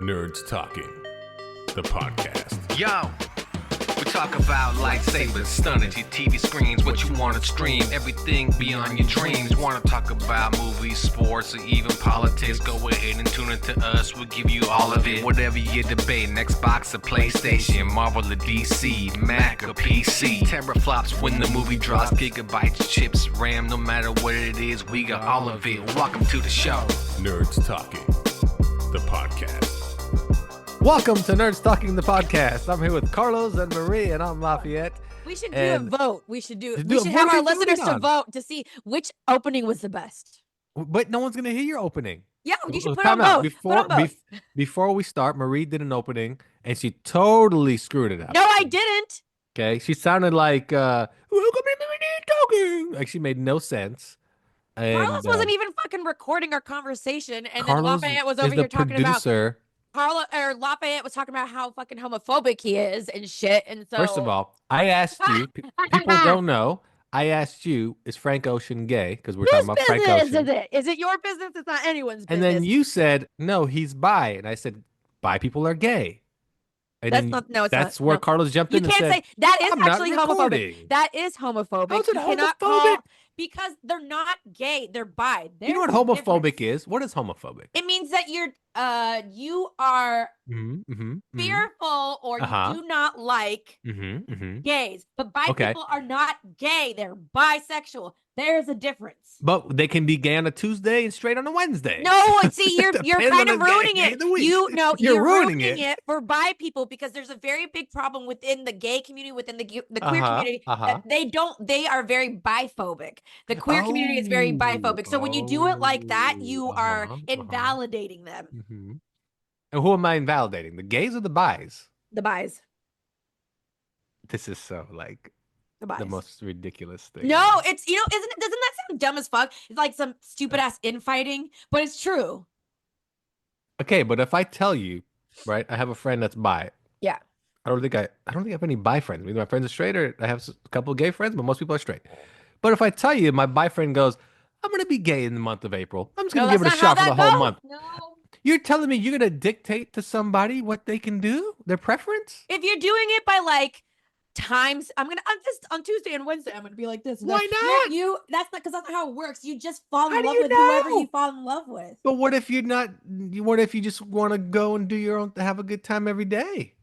Nerds Talking, the podcast. Yo, we talk about lightsabers, stunning your TV screens, what you want to stream, everything beyond your dreams. Want to talk about movies, sports, or even politics? Go ahead and tune into us. We'll give you all of it. Whatever you're debating, Xbox or PlayStation, Marvel or DC, Mac or PC. Teraflops when the movie drops, gigabytes, chips, RAM, no matter what it is, we got all of it. Welcome to the show. Nerds Talking, the podcast. Welcome to Nerds Talking, the podcast. I'm here with Carlos and Marie, and I'm Lafayette. We should do And- a vote. We should To we do- should what have are our we voting listeners to on? vote to see which opening was the best. But no one's going to hear your opening. Yeah, you should put Time on out. both. Put on both. Before we start, Marie did an opening, and she totally screwed it up. No, I didn't. Okay? She sounded like, welcome to Nerds Talking. Like she made no sense. And, Carlos wasn't even fucking recording our conversation, and Carlos then Lafayette was is over the here talking about producer. Lafayette was talking about how fucking homophobic he is and shit. And so First of all, I asked you, people don't know, I asked you, is Frank Ocean gay? Because we're whose talking about Frank business Ocean. is it? Is it your business? It's not anyone's And business. then you said, no, he's bi. And I said, bi people are gay. And That's then not. No, it's that's not. where No. Carlos jumped You in and can't said, say that is "I'm not actually recording." homophobic. That is homophobic. How's it You cannot homophobic? because they're not gay. They're bi. you know what There's a homophobic difference. is? What is homophobic? It means that you are Mm-hmm, fearful or Uh-huh. you do not like mm-hmm. gays. But bi Okay. people are not gay. They're bisexual. There's a difference. But they can be gay on a Tuesday and straight on a Wednesday. No, see, you're Depends kind on of the day ruining of it. the week. You're You're ruining ruining it. it for bi people because there's a very big problem within the gay community, within the queer Uh-huh, community. uh-huh. That they are very biphobic. The queer community is very biphobic. So when you do it like that, you are invalidating them. Mm-hmm. And who am I invalidating? The gays or the bis? The bis. This is so like The bis. the most ridiculous thing. No, it's doesn't that sound dumb as fuck? It's like some stupid ass infighting, but it's true. Okay, but if I tell you, right, I have a friend that's bi. Yeah. I don't think I have any bi friends. Either my friends are straight or I have a couple of gay friends, but most people are straight. But if I tell you my bi friend goes, I'm gonna be gay in the month of April. I'm just gonna No, give it a that's not shot for how the that whole goes. month. No. You're telling me you're gonna dictate to somebody what they can do, their preference? If you're doing it by like times, I'm just on Tuesday and Wednesday, I'm gonna be like this. Why No, not? that's not because that's not how it works. You just fall How in do love you with whoever know? you fall in love with. But what if you're not? What if you just want to go and do your own, have a good time every day?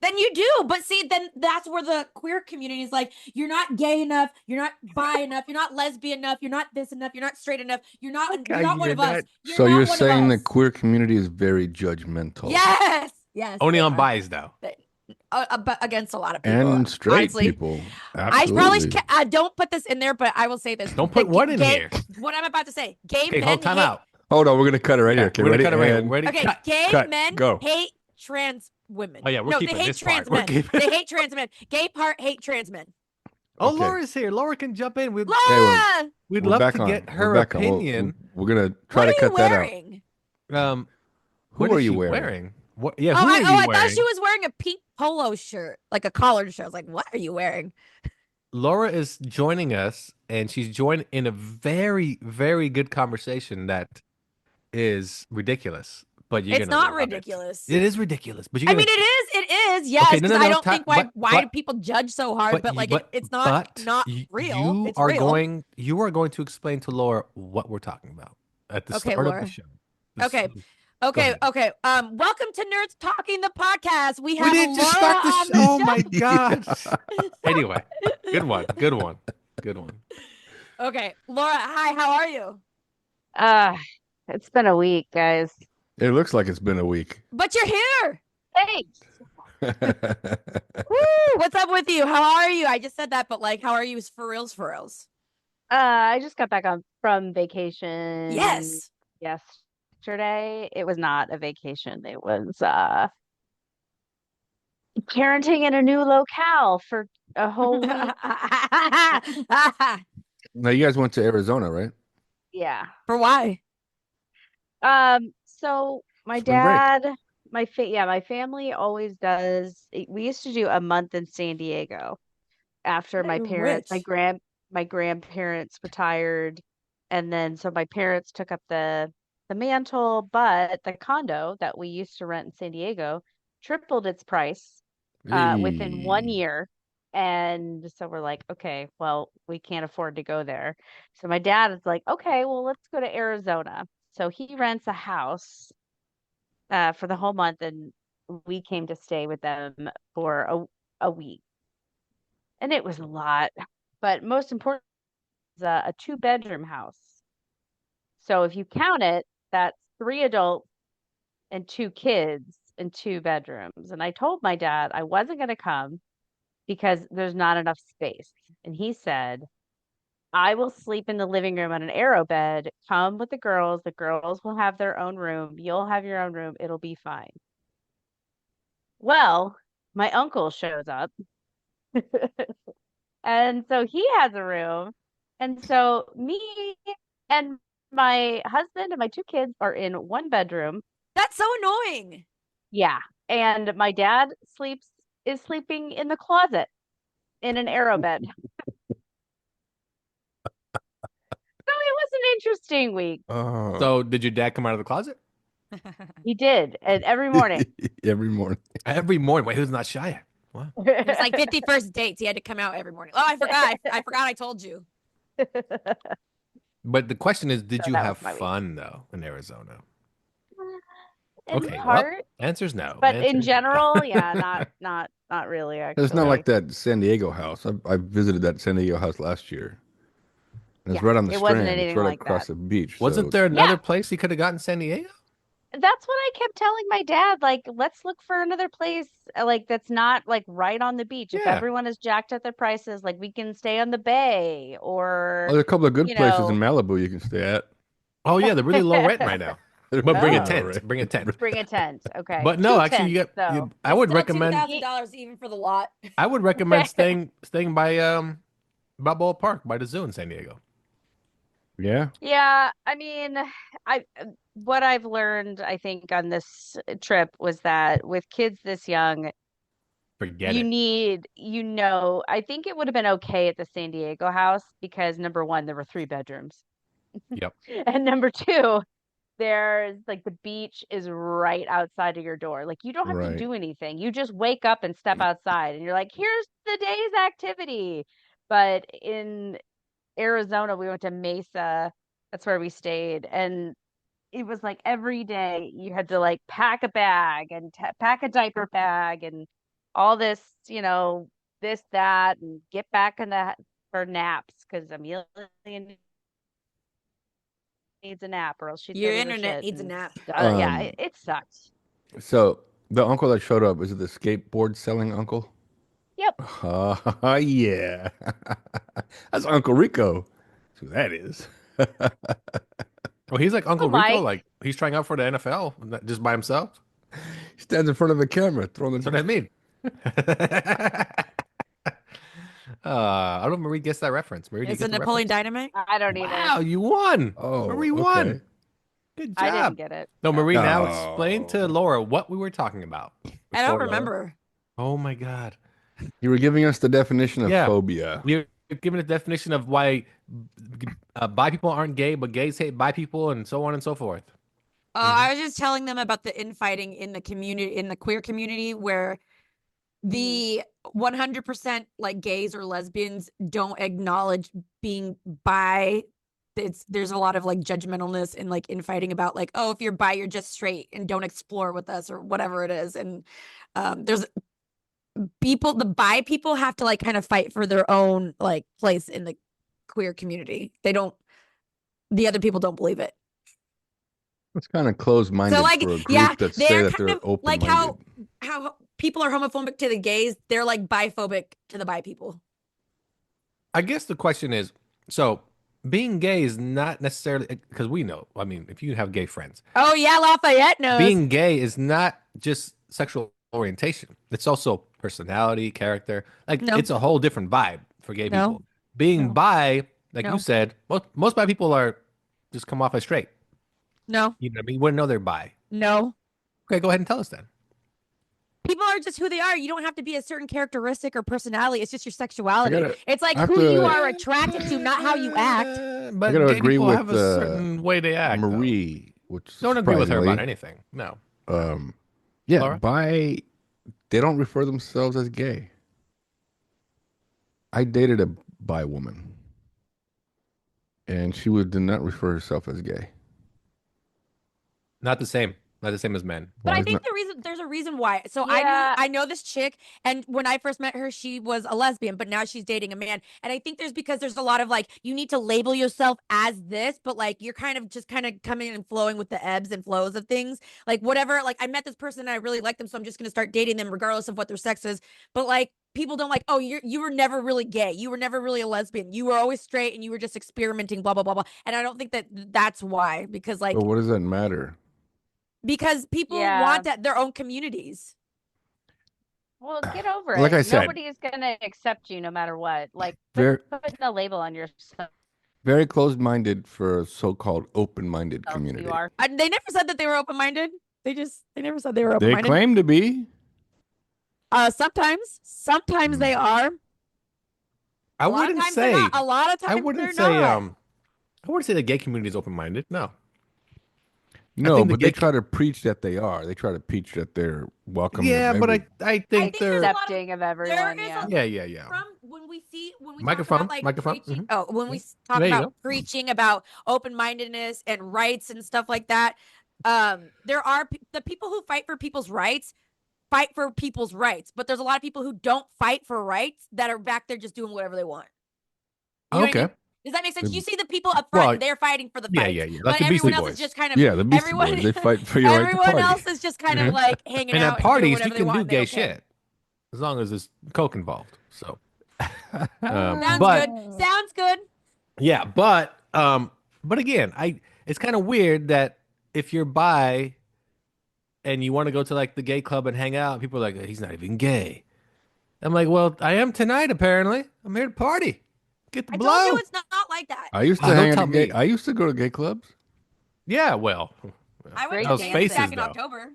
Then you do, but see, then that's where the queer community is like, you're not gay enough, you're not bi enough, you're not lesbian enough, you're not this enough, you're not straight enough, you're not one hear of us. that. You're So not you're one of saying the us. queer community is very judgmental. Yes, yes. Only they on are. bis though. But against a lot of people. And straight honestly. people. I probably Absolutely. I don't put this in there, but I will say this. Don't put The what in gay- here? What I'm about to say. Gay Okay, men hold time hate, out. Hold on, we're gonna cut it right here. Okay, We're gonna ready? cut it right here. And- Ready? Okay, Cut. gay cut, men go. hate trans women. Oh, yeah, we're no, keeping they hate this part. trans We're men. keeping- They hate trans men. Gay part hate trans men. Oh, Okay. Laura's here. Laura can jump in. We'd Laura, we'd we're love back to on. get We're her back on. opinion. We're gonna try what to are you cut that out. wearing? Who What are is you she wearing? What? Yeah, Oh, who are you I wearing? thought she was wearing a pink polo shirt, like a collared shirt. I was like, what are you wearing? Laura is joining us, and she's joined in a very, very good conversation that is ridiculous. But you're It's gonna not love it. ridiculous. It is ridiculous, but you're I gonna. mean, it is, yes. Okay, no, 'cause no, I don't ti- think why but- do people judge so hard, but like it's not real. You It's are real. going to explain to Laura what we're talking about at the Okay, start of Laura. the show. This- Okay. Go Okay, ahead. okay. Welcome to Nerds Talking the podcast. We We have didn't just Laura start the on show. the Oh show. my gosh. Anyway, good one. Okay, Laura, hi, how are you? It's been a week, guys. It looks like it's been a week. But you're here. Thanks. Woo! What's up with you? How are you? I just said that, but like, how are you for reals, for reals? I just got back from vacation. Yes. Yesterday. It was not a vacation. It was parenting in a new locale for a whole week. Now you guys went to Arizona, right? Yeah. For why? So my Spring break. dad, my family always does. We used to do a month in San Diego after my You're parents, rich. my grandparents retired, and then so my parents took up the the mantle, but the condo that we used to rent in San Diego tripled its price within 1 Hey. year. And so we're like, okay, well, we can't afford to go there. So my dad is like, okay, well, let's go to Arizona. So he rents a house for the whole month, and we came to stay with them for a week. And it was a lot, but most important, is a 2-bedroom house. So if you count it, that's 3 adults and 2 kids in 2 bedrooms. And I told my dad I wasn't going to come because there's not enough space. And he said, I will sleep in the living room on an arrow bed. Come with the girls. The girls will have their own room. You'll have your own room. It'll be fine. Well, my uncle shows up. And so he has a room. And so me and my husband and my 2 kids are in 1 bedroom. That's so annoying. Yeah. And my dad is sleeping in the closet in an arrow bed. So it was an interesting week. Oh. So did your dad come out of the closet? He did, and every morning. Every morning. Every morning. Wait, who's not shy? Wow. It was like 51st dates. He had to come out every morning. Oh, I forgot. I forgot I told you. But the question is, did So you that have was my week. fun though in Arizona? In Okay, well, part, answer's no. but in Answer's no. general, yeah, not really. Actually, It's not like that San Diego house. I visited that San Diego house last year. And it's Yeah, right on the it wasn't Strand. It's anything right like across that. the beach. Wasn't so there another Yeah. place he could have gotten in San Diego? That's what I kept telling my dad. Like, let's look for another place, like that's not like right on the beach. If Yeah. everyone has jacked up their prices, like we can stay on the bay, or there's a couple of good you places in know, Malibu you can stay at. Oh yeah, they're really low rent right now. But bring a Oh. tent. Bring a tent. bring a tent. Okay, But no, 2 actually, you tents, got. though. I would Still recommend. $2,000 even for the lot. I would recommend staying by Balboa Park by the zoo in San Diego. Yeah. Yeah, I mean, what I've learned, I think, on this trip was that with kids this young, Forget you it. need, I think it would have been okay at the San Diego house because number one, there were 3 bedrooms. Yep. And number 2, there's like the beach is right outside of your door. Like you don't have to Right. do anything. You just wake up and step outside and you're like, here's the day's activity. But in Arizona, we went to Mesa. That's where we stayed. And it was like every day you had to like pack a bag and pack a diaper bag and all this, this, that, and get back in the for naps because Amelia needs a nap or else she'd Your go lose her internet shit. needs a And, nap. yeah, Um, it sucked. So the uncle that showed up, is it the skateboard selling uncle? Yep. Yeah. That's Uncle Rico. That's who that is. Well, he's like Uncle Oh, Rico. Mike. Like he's trying out for the NFL just by himself. He stands in front of the camera throwing That's what I the. mean. I don't know if Marie gets that reference. Marie, do you It's get a the Napoleon reference? Dynamite. I don't either. Wow, you won. Oh, Marie okay. won. Good I didn't job. get it. No, so. Marie, now explain to Oh. Laura what we were talking about. I don't before, Laura. remember. Oh my God. You were giving us the definition of Yeah. phobia. You're giving a definition of why bi people aren't gay, but gays hate bi people, and so on and so forth. I was just telling them about the infighting in the community, in the queer community, where the 100% like gays or lesbians don't acknowledge being bi. There's a lot of like judgmentalness and like infighting about like, oh, if you're bi, you're just straight and don't explore with us or whatever it is. And there's the bi people have to like kind of fight for their own like place in the queer community. The other people don't believe it. It's kind of closed-minded So like, for a group yeah, that say they're that kind they're of like open-minded. how people are homophobic to the gays. They're like biphobic to the bi people. I guess the question is, so being gay is not necessarily because we know. I mean, if you have gay friends, Oh yeah, Lafayette knows. being gay is not just sexual orientation. It's also personality, character. Like No. it's a whole different vibe for gay No. people. Being No. bi, like No. you said, most bi people are just come off as straight. No, You know what I mean? You wouldn't know they're bi. no. Okay, go ahead and tell us then. People are just who they are. You don't have to be a certain characteristic or personality. It's just your sexuality. gotta- It's like I have who you to- are attracted to, not how you act. But I gotta gay agree people with have a certain way they act. though. Marie. which Don't agree with her about surprisingly, anything. No. yeah, Laura? they don't refer themselves as gay. I dated a bi woman, and did not refer herself as gay. Not the same. Not the same as men. But Why I is think not? there's a reason why. So Yeah. I know this chick, and when I first met her, she was a lesbian, but now she's dating a man. And I think there's a lot of like, you need to label yourself as this, but like you're kind of coming and flowing with the ebbs and flows of things. Like whatever, like I met this person and I really like them, so I'm just gonna start dating them regardless of what their sex is. But like people don't like, oh, you were never really gay, you were never really a lesbian, you were always straight and you were just experimenting, blah blah blah blah. And I don't think that's why, because like But what does that matter? because people Yeah. want their own communities. Well, get over Like it. I said, Nobody is gonna accept you no matter what. Like very putting a label on yourself. very closed-minded for a so-called open-minded community. You are. They never said that they were open-minded. They never said they were They open-minded. claim to be. Sometimes they are. I wouldn't say. A lot of times I wouldn't they're say. not. I wouldn't say the gay community is open-minded. No. No, think the but they gay try to preach that they are. They try to preach that they're welcoming. Yeah, of but every- I think there's they're. a lot of- Accepting of everyone. is Yeah. Yeah. From when we Microphone, talk about like microphone, preaching, mhm. when we talk There you about go. preaching about open-mindedness and rights and stuff like that, there are the people who fight for people's rights, but there's a lot of people who don't fight for rights that are back there just doing whatever they want. You know what I Okay. mean? Does that make sense? You see the people up front, Well, and they're fighting for the Yeah. fight. Like But the Beastie everyone else Boys. is just kind of yeah, the Beastie everyone- Boys. They fight for your right to everyone party. else is just kind of like hanging And out at parties, and you doing whatever they can want, do and they gay don't care. shit as long as there's coke involved. So, Sounds but good. Sounds good. yeah, but again, it's kind of weird that if you're bi and you want to go to like the gay club and hang out, people are like, he's not even gay. I'm like, well, I am tonight. Apparently, I'm here to party. Get the I blow. told you it's not like that. I used to Don't hang at tell the gay. me. I used to go to gay clubs. Yeah, well, I went Great to those dance. faces back in though. October.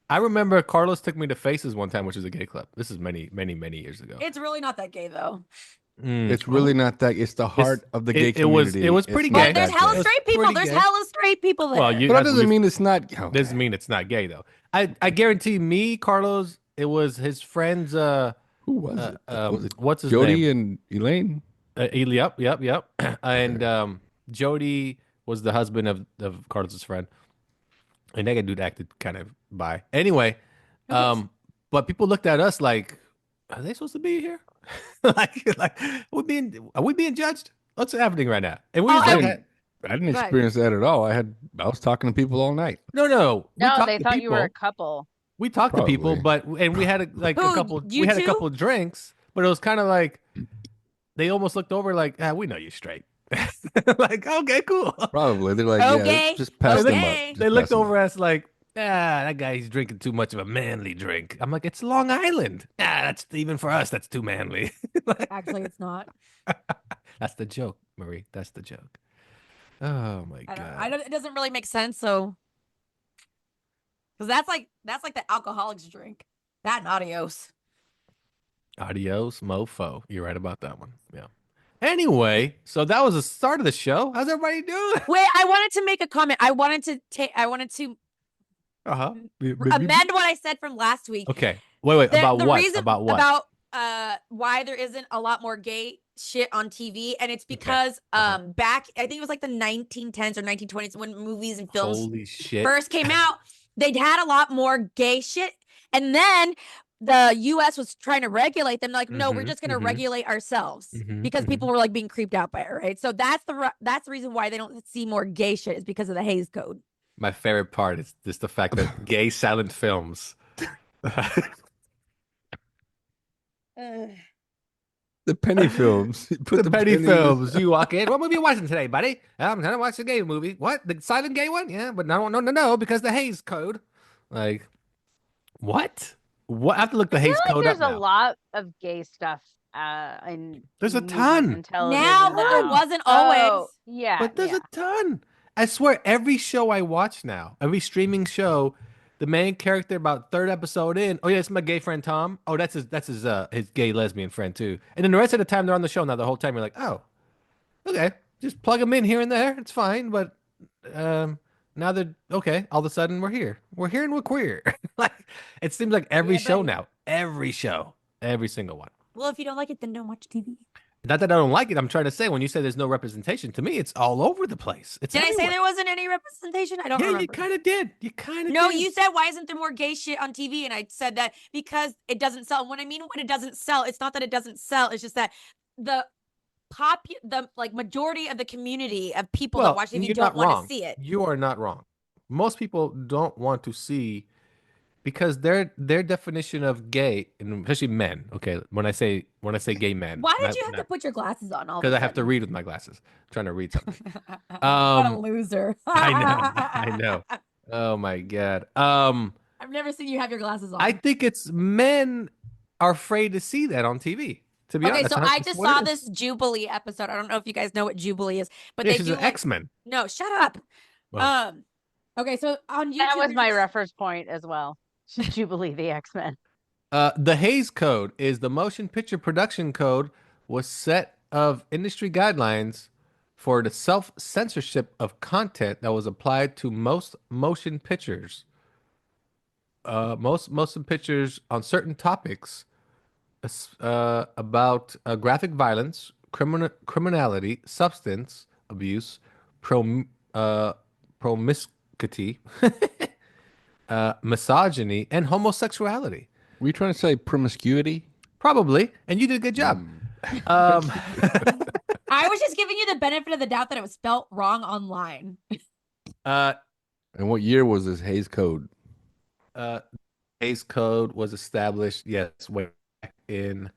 I remember Carlos took me to Faces one time, which is a gay club. This is many years ago. It's really not that gay though. It's really not that. It's the heart of the gay it was- community. it was It's pretty not gay. But there's that hella gay. It's straight people. pretty There's gay. hella straight people there. Well, But that doesn't mean it's not. Okay. doesn't mean it's not gay though. I guarantee me, Carlos, it was his friends. Who was it? Was it What's his Jody name? and Elaine? Yep. And Jody was the husband of Carlos's friend, and that dude acted kind of bi. Anyway, but people looked at us like, are they supposed to be here? like are we being judged? What's happening right now? And we Oh, was I like, didn't, I didn't Go ahead. experience that at all. I was talking to people all night. no. We No, talked they to thought you were a people. couple. We talked to people, Probably. and we had a Who, couple. you We had a two? couple of drinks, but it was kind of like they almost looked over like, we know you're straight. Like, okay, cool. Probably they're like, Okay, yeah, just pass them okay. up. They Just looked pass them over up. at us like, that guy's drinking too much of a manly drink. I'm like, it's Long Island. That's even for us. That's too manly. Actually, it's not. That's the joke, Marie. That's the joke. Oh my god. It doesn't really make sense. So, because that's like the alcoholics drink. That and adios. Adios, mofo. You're right about that one. Yeah. Anyway, so that was the start of the show. How's everybody doing? Wait, I wanted to make a comment. I wanted to Uh-huh. amend what I said from last week. Okay. Wait. About The what? reason About what? About why there isn't a lot more gay shit on TV, and it's because back I think it was like the 1910s or 1920s when movies and films Holy shit. first came out, they'd had a lot more gay shit, and then the US was trying to regulate them like, no, we're Mhm, just going to mhm. regulate ourselves Mhm, because mhm. people were like being creeped out by it, right? So that's the reason why they don't see more gay shit is because of the Hays Code. My favorite part is just the fact that gay silent films. The penny films. You put The penny penny- films. You walk in. What movie you watching today, buddy? I'm gonna watch the gay movie. What? The silent gay one? Yeah, but no, because the Hays Code. Like, what? What? I have to look the I feel Hays like Code there's up a now. lot of gay stuff in There's a movies ton. and television Now, but there now. wasn't always. Oh, yeah, But there's yeah. a ton. I swear, every show I watch now, every streaming show, the main character about third episode in, oh yeah, it's my gay friend Tom. Oh, that's his gay lesbian friend too. And then the rest of the time they're on the show now. The whole time you're like, oh, okay, just plug them in here and there. It's fine. But now they're okay. All of a sudden, we're here. We're here and we're queer. Like it seems like every Yeah, show buddy. now, every show, every single one. Well, if you don't like it, then don't watch TV. Not that I don't like it. I'm trying to say when you say there's no representation, to me, it's all over the place. It's Did I say everywhere. there wasn't any representation? I don't Yeah, you remember. kind of did. You kind of No, did. you said why isn't there more gay shit on TV? And I said that because it doesn't sell. When I mean when it doesn't sell, it's not that it doesn't sell. It's just that the majority of the community of people that watch TV you're don't not want wrong. to see it. You are not wrong. Most people don't want to see because their definition of gay, and especially men. Okay, when I say gay men, Why did you have to put your glasses on all of a because I have to sudden? read with my glasses. I'm trying to read something. What a Um, loser. I know. I know. Oh my god. I've never seen you have your glasses on. I think it's men are afraid to see that on TV. To be Okay, honest, so that's I just what it saw is. this Jubilee episode. I don't know if you guys know what Jubilee is, but Yeah, they she's do an like X-Men. no, shut up. Well. Okay, so on YouTube, That was my there's- reference point as well. Jubilee the X-Men. The Hays Code is the motion picture production code was set of industry guidelines for the self-censorship of content that was applied to most motion pictures. Most motion pictures on certain topics about graphic violence, criminality, substance abuse, promiscuity, misogyny, and homosexuality. Were you trying to say promiscuity? Probably, and you did a good job. I was just giving you the benefit of the doubt that it was spelt wrong online. And what year was this Hays Code? Hays Code was established, yes, way back in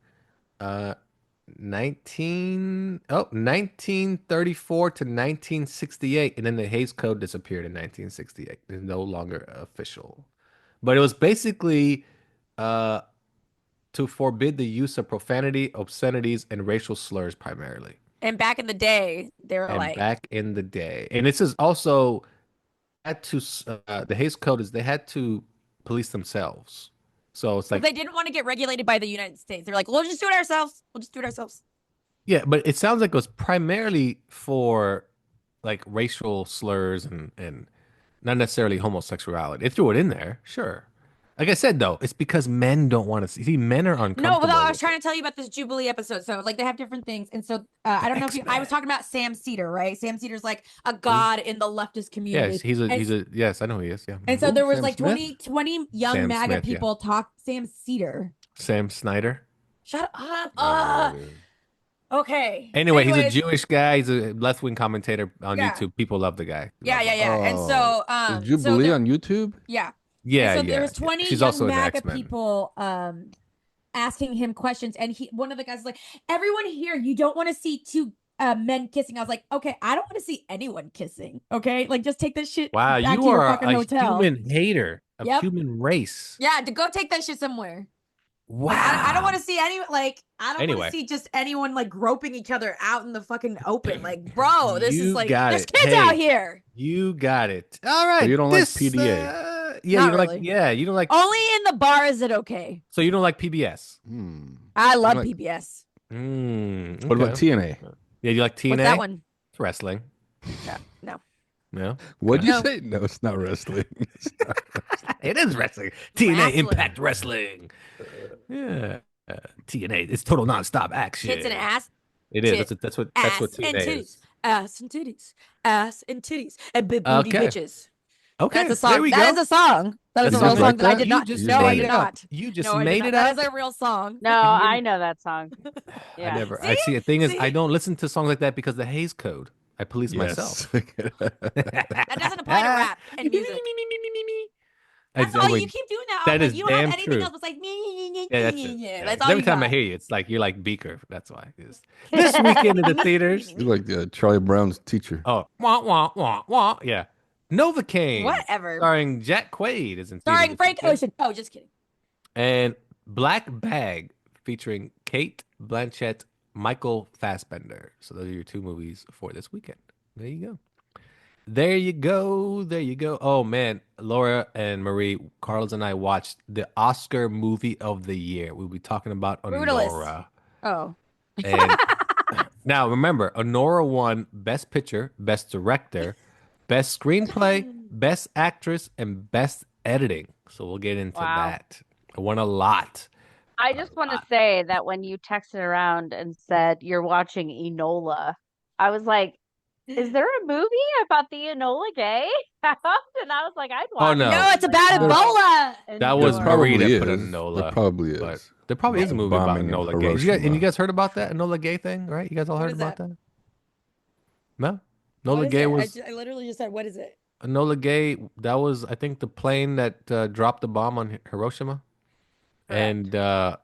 1934 to 1968, and then the Hays Code disappeared in 1968. It's no longer official, but it was basically to forbid the use of profanity, obscenities, and racial slurs primarily. And back in the day, they were And like, back in the day, and this is also had to the Hays Code is they had to police themselves. So it's but like they didn't want to get regulated by the United States. They're like, we'll just do it ourselves. We'll just do it ourselves. yeah, but it sounds like it was primarily for like racial slurs and not necessarily homosexuality. They threw it in there, sure. Like I said though, it's because men don't want to see. Men are uncomfortable. No, well, I was with trying it. to tell you about this Jubilee episode. So, like, they have different things. And so, I don't know if you, I was talking about Sam Cedar, right? Sam Cedar's like a god in the leftist community. Yes, yes, I know he is. Yeah. And so there was Sam like Smith? 20 young Sam MAGA Smith, yeah. people talk Sam Cedar. Sam Snyder. Shut up. Oh, Okay. Anyway, he's a Anyways, Jewish guy. He's a left-wing commentator on Yeah. YouTube. People love the guy. Yeah, Love yeah, him. yeah. And so, Is Jubilee there- on YouTube? yeah. Yeah, And so yeah. there was yeah. 20 She's young also in the MAGA X-Men. people asking him questions, and one of the guys was like, everyone here, you don't want to see two men kissing. I was like, okay, I don't want to see anyone kissing. Okay, like just take this shit Wow, back you to your are fucking a hotel. human hater of Yep. human race. Yeah, to go take that shit somewhere. Wow. Like, I don't want to see any like I don't Anyway. want to see just anyone like groping each other out in the fucking open. Like, bro, this You is like got there's it. kids Hey. out here. You got it. All right. you don't like this, PDA? yeah, Not you don't like. really. Yeah, you don't like. Only in the bar is it okay. So you don't like PBS. I love like- PBS. What about okay. TNA? Yeah, you like TNA? What's that one? It's wrestling. No. No, What'd you No. say? No, it's not wrestling. it is wrestling. TNA Wrestling. Impact Wrestling. Yeah, TNA. It's total nonstop action. Tits and ass. It is. tit, That's what Ass and TNA titties. is. Ass and titties. Ass and titties. And big booty Okay. bitches. Okay, That's a song. there we That go. is a song. That is That a real sounds song like that I that? did You not. just No, I made did it up. not. You just No, I did made not. it That up. is a real song. No, I know that song. Yeah. I never. I see. The thing is, See? I don't listen to songs like that because the Hays Code. I police myself. That doesn't apply to rap and music. That's all you keep doing that. That Like, is you don't have damn anything true. else. It's like me. Yeah, that's it. Yeah, That's 'cause all every you time I got. hear you, it's like you're like Beaker. That's why. This weekend in the theaters. You're like Charlie Brown's teacher. Oh, wah wah wah wah. Yeah, Novocaine. Whatever. Starring Jack Quaid is in. Starring theaters this Frank weekend. Ocean. Oh, just kidding. And Black Bag featuring Kate Blanchett, Michael Fassbender. So those are your two movies for this weekend. There you go. There you go. There you go. Oh man, Laura and Marie, Carlos and I watched the Oscar movie of the year. We'll be talking about Brutalist. Anora. Oh. And now remember, Anora won Best Picture, Best Director, Best Screenplay, Best Actress and Best Editing. So we'll get into Wow. that. I won a lot. I just want to say that when you texted around and said you're watching Enola, I was like, is there a movie about the Enola Gay house? And I was like, I'd Oh, watch no. it. No, it's about Oh. Ebola. That was Enola. Marie probably that put is. Enola. There probably is. But there probably is a movie about Bombing in Enola Gay. And Hiroshima. you guys heard about that Enola Gay thing, right? You guys all What heard is about that? that? No? What Enola is Gay it? was I literally just said, what is it? Enola Gay. That was, I think, the plane that dropped the bomb on Hiroshima. Correct. And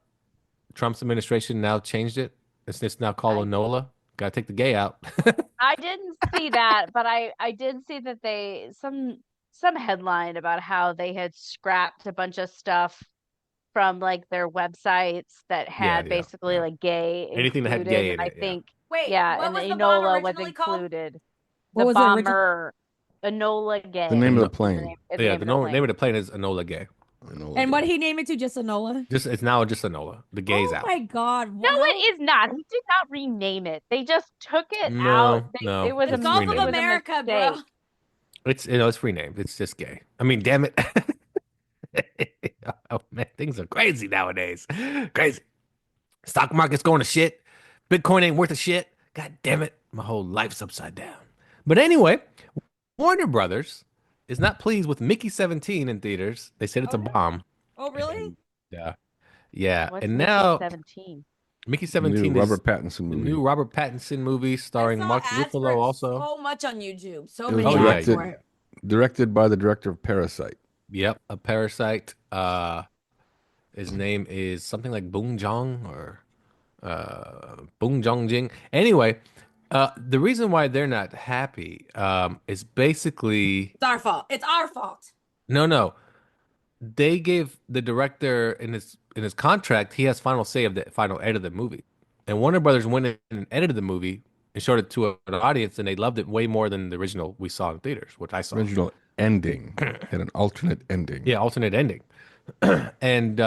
Trump's administration now changed it. It's now called Enola. Got to take the gay out. I didn't see that, but I did see that they some headline about how they had scrapped a bunch of stuff from like their websites that had basically like gay Anything that had included. gay And in I it, yeah. think Wait, yeah, what and was the bomb Enola was originally called? included. What The was the original? bomber Enola Gay. The name of the is the plane. name- is Yeah, the the name of name of the plane is Enola Gay. And what did he name it to? Just Enola? It's now just Enola. The gay's Oh out. my God. No, it is not. He did not rename it. They just took it out. No, It was it's a Gulf of renamed. America, bro. mistake. It's renamed. It's just gay. I mean, damn it. Oh man, things are crazy nowadays. Crazy. Stock market's going to shit. Bitcoin ain't worth a shit. God damn it. My whole life's upside down. But anyway, Warner Brothers is not pleased with Mickey 17 in theaters. They said it's a bomb. Oh, really? And, yeah. What's And Mickey now 17? Mickey New 17 Robert is Pattinson the movie. new Robert Pattinson movie starring I saw Mark ads for Ruffalo it also. so much on YouTube. So It was many ads directed, for it. directed by the director of Parasite. Yep, a parasite. His name is something like Boong Jong or Boong Jong Jing. Anyway, the reason why they're not happy is basically It's our fault. It's our fault. no. They gave the director in his contract, he has final say of the final edit of the movie. And Warner Brothers went in and edited the movie and showed it to an audience, and they loved it way more than the original we saw in theaters, which I saw. Original ending had an alternate ending. Yeah, alternate ending. And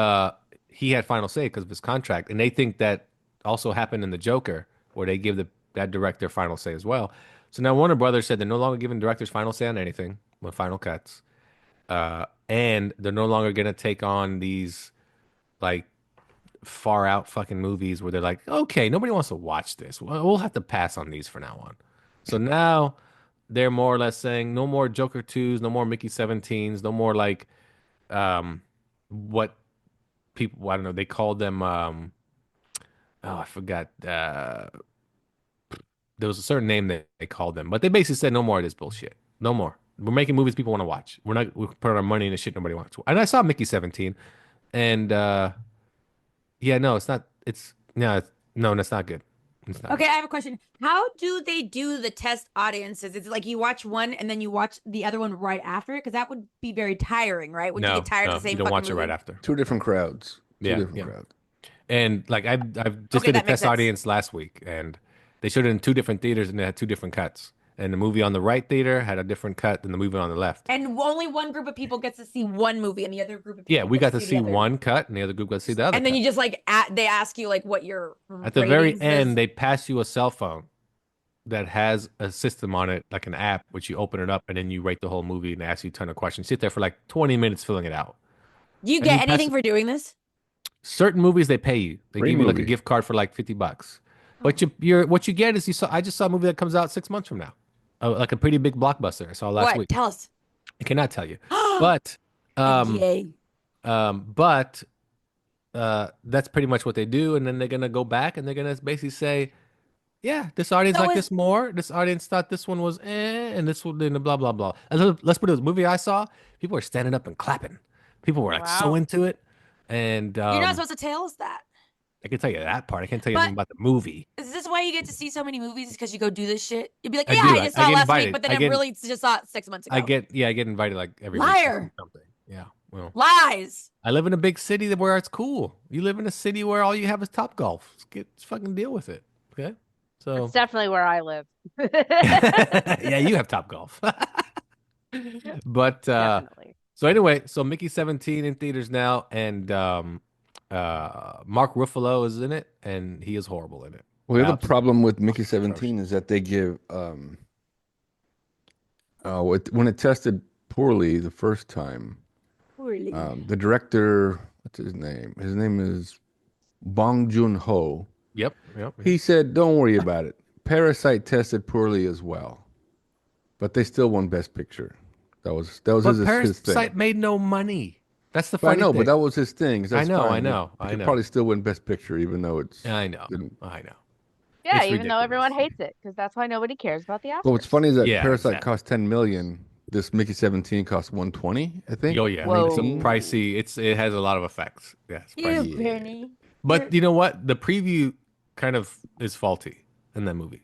he had final say because of his contract. And they think that also happened in the Joker, where they give that director final say as well. So now Warner Brothers said they're no longer giving directors final say on anything with final cuts. And they're no longer gonna take on these like far out fucking movies where they're like, okay, nobody wants to watch this. We'll have to pass on these for now on. So now they're more or less saying no more Joker 2s, no more Mickey 17s, no more like what people, I don't know, they called them I forgot. There was a certain name that they called them, but they basically said no more of this bullshit. No more. We're making movies people want to watch. We put our money into shit nobody wants to. And I saw Mickey 17, and yeah, no, it's not. No, that's not good. It's not. Okay, I have a question. How do they do the test audiences? Is it like you watch one and then you watch the other one right after it? Because that would be very tiring, right? Would you get tired of the same you don't fucking watch it right movie? after. Two different crowds. Two Yeah, different yeah. crowds. And like I've just Okay, did a that makes test sense. audience last week, and they showed it in two different theaters, and they had two different cuts. And the movie on the right theater had a different cut than the movie on the left. And only one group of people gets to see one movie, and the other group of people Yeah, we got to the see other. one cut, and the other group got to see the other. And then cut. you just like they ask you like what your At the very ratings end, is. they pass you a cell phone that has a system on it, like an app, which you open it up and then you rate the whole movie and they ask you a ton of questions. Sit there for like 20 minutes filling it out. Do you and get you anything pass- for doing this? Certain movies they pay you. They Free give you like a movie. gift card for like $50. But what you get is I just saw a movie that comes out 6 months from now. Like a pretty big blockbuster I saw last What? week. Tell us. I cannot tell you. But Yay. but that's pretty much what they do, and then they're gonna go back and they're gonna basically say, yeah, this audience So liked is- this more. This audience thought this one was and this one didn't. Blah blah blah. And let's put it. The movie I saw, people were standing up and clapping. People were like so Wow. into it, and You're not supposed to tell us that. I can tell you that part. I can't tell you But- anything about the movie. Is this why you get to see so many movies? Because you go do this shit? You'd be like, I yeah, do. I just I saw get last invited. week, but then I I get- really just saw it 6 months ago. I get invited like every week to Liar. something. Yeah. Well, Lies. I live in a big city where it's cool. You live in a city where all you have is Top Golf. Let's fucking deal with it. Okay. So It's definitely where I live. yeah, you have Top Golf. But Definitely. so anyway, so Mickey 17 in theaters now, and Mark Ruffalo is in it, and he is horrible in it. Well, the other Absolutely. problem with Mickey 17 is that they give when it tested poorly the first time. Really? The director, what's his name? His name is Bong Joon-ho. Yep. Yep. He said, "Don't worry about it. Parasite tested poorly as well, but they still won Best Picture." That was But his thing. Parasite made no money. That's the But I funny know, thing. but that was his thing. I That's know. fine. I know. It I could know. probably still win Best Picture, even though it's I know. didn't. I know. Yeah, It's even though everyone ridiculous. hates it, because that's why nobody cares about the But what's Oscars. funny is that Yeah, Parasite exactly. cost 10 million. This Mickey 17 cost 120, I think. Oh yeah, Whoa. it's a pricey. It has a lot of effects. Yeah, it's You pricey. Bernie. But you know what? The preview kind of is faulty in that movie.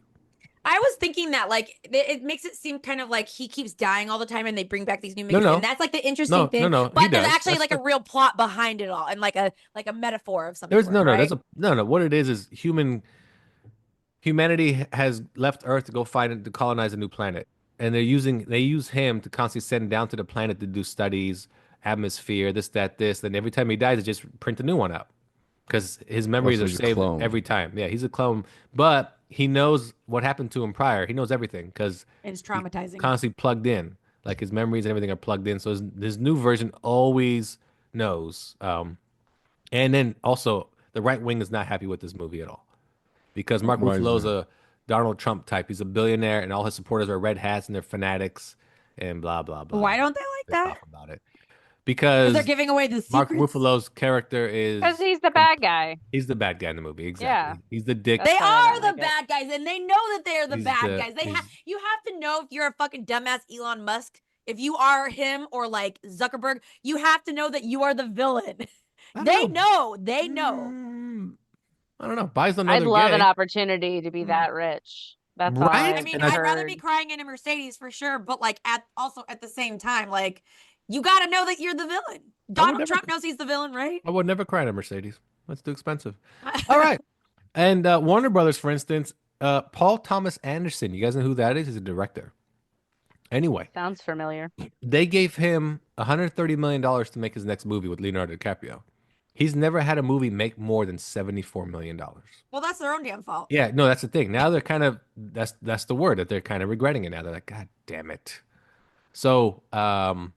I was thinking that like it makes it seem kind of like he keeps dying all the time and they bring back these new No, Mickey, no. and that's like the interesting thing. No. He But there's does. actually That's like a the, real plot behind it all and like a metaphor of some there's sort, no. right? There's a no. What it is humanity has left Earth to go find to colonize a new planet, and they use him to constantly send down to the planet to do studies, atmosphere, this, that, this. Then every time he dies, they just print a new one out because his memories so are he's a saved clone. every time. Yeah, he's a clone, but he knows what happened to him prior. He knows everything because It's traumatizing. constantly plugged in. Like his memories and everything are plugged in. So his new version always knows. And then also the right wing is not happy with this movie at all because Mark Why is Ruffalo's that? a Donald Trump type. He's a billionaire, and all his supporters wear red hats and they're fanatics and blah blah blah. Why don't they like They that? talk about it Because they're because giving away the Mark secrets. Ruffalo's character Because is he's the bad guy. he's the bad guy in the movie. Yeah. Exactly. He's the dick. That's They why I are don't the like it. bad guys, and they know that they're the He's bad the- guys. he's- You have to know if you're a fucking dumbass Elon Musk. If you are him or like Zuckerberg, you have to know that you are the villain. I They don't know. know. They know. I don't know. Buys I'd another love gay. an opportunity to be that rich. That's all Right? I I've mean, And I'd rather heard. be crying in a Mercedes for sure, but like also at the same time, like you got to know that you're the villain. Donald never- Trump knows he's the villain, right? I would never cry in a Mercedes. That's too expensive. All right. And Warner Brothers, for instance, Paul Thomas Anderson. You guys know who that is? He's a director. Anyway, Sounds familiar. they gave him $130 million to make his next movie with Leonardo DiCaprio. He's never had a movie make more than $74 million. Well, that's their own damn fault. Yeah, no, that's the thing. Now they're kind of that's the word that they're kind of regretting it now. They're like, God damn it. So, and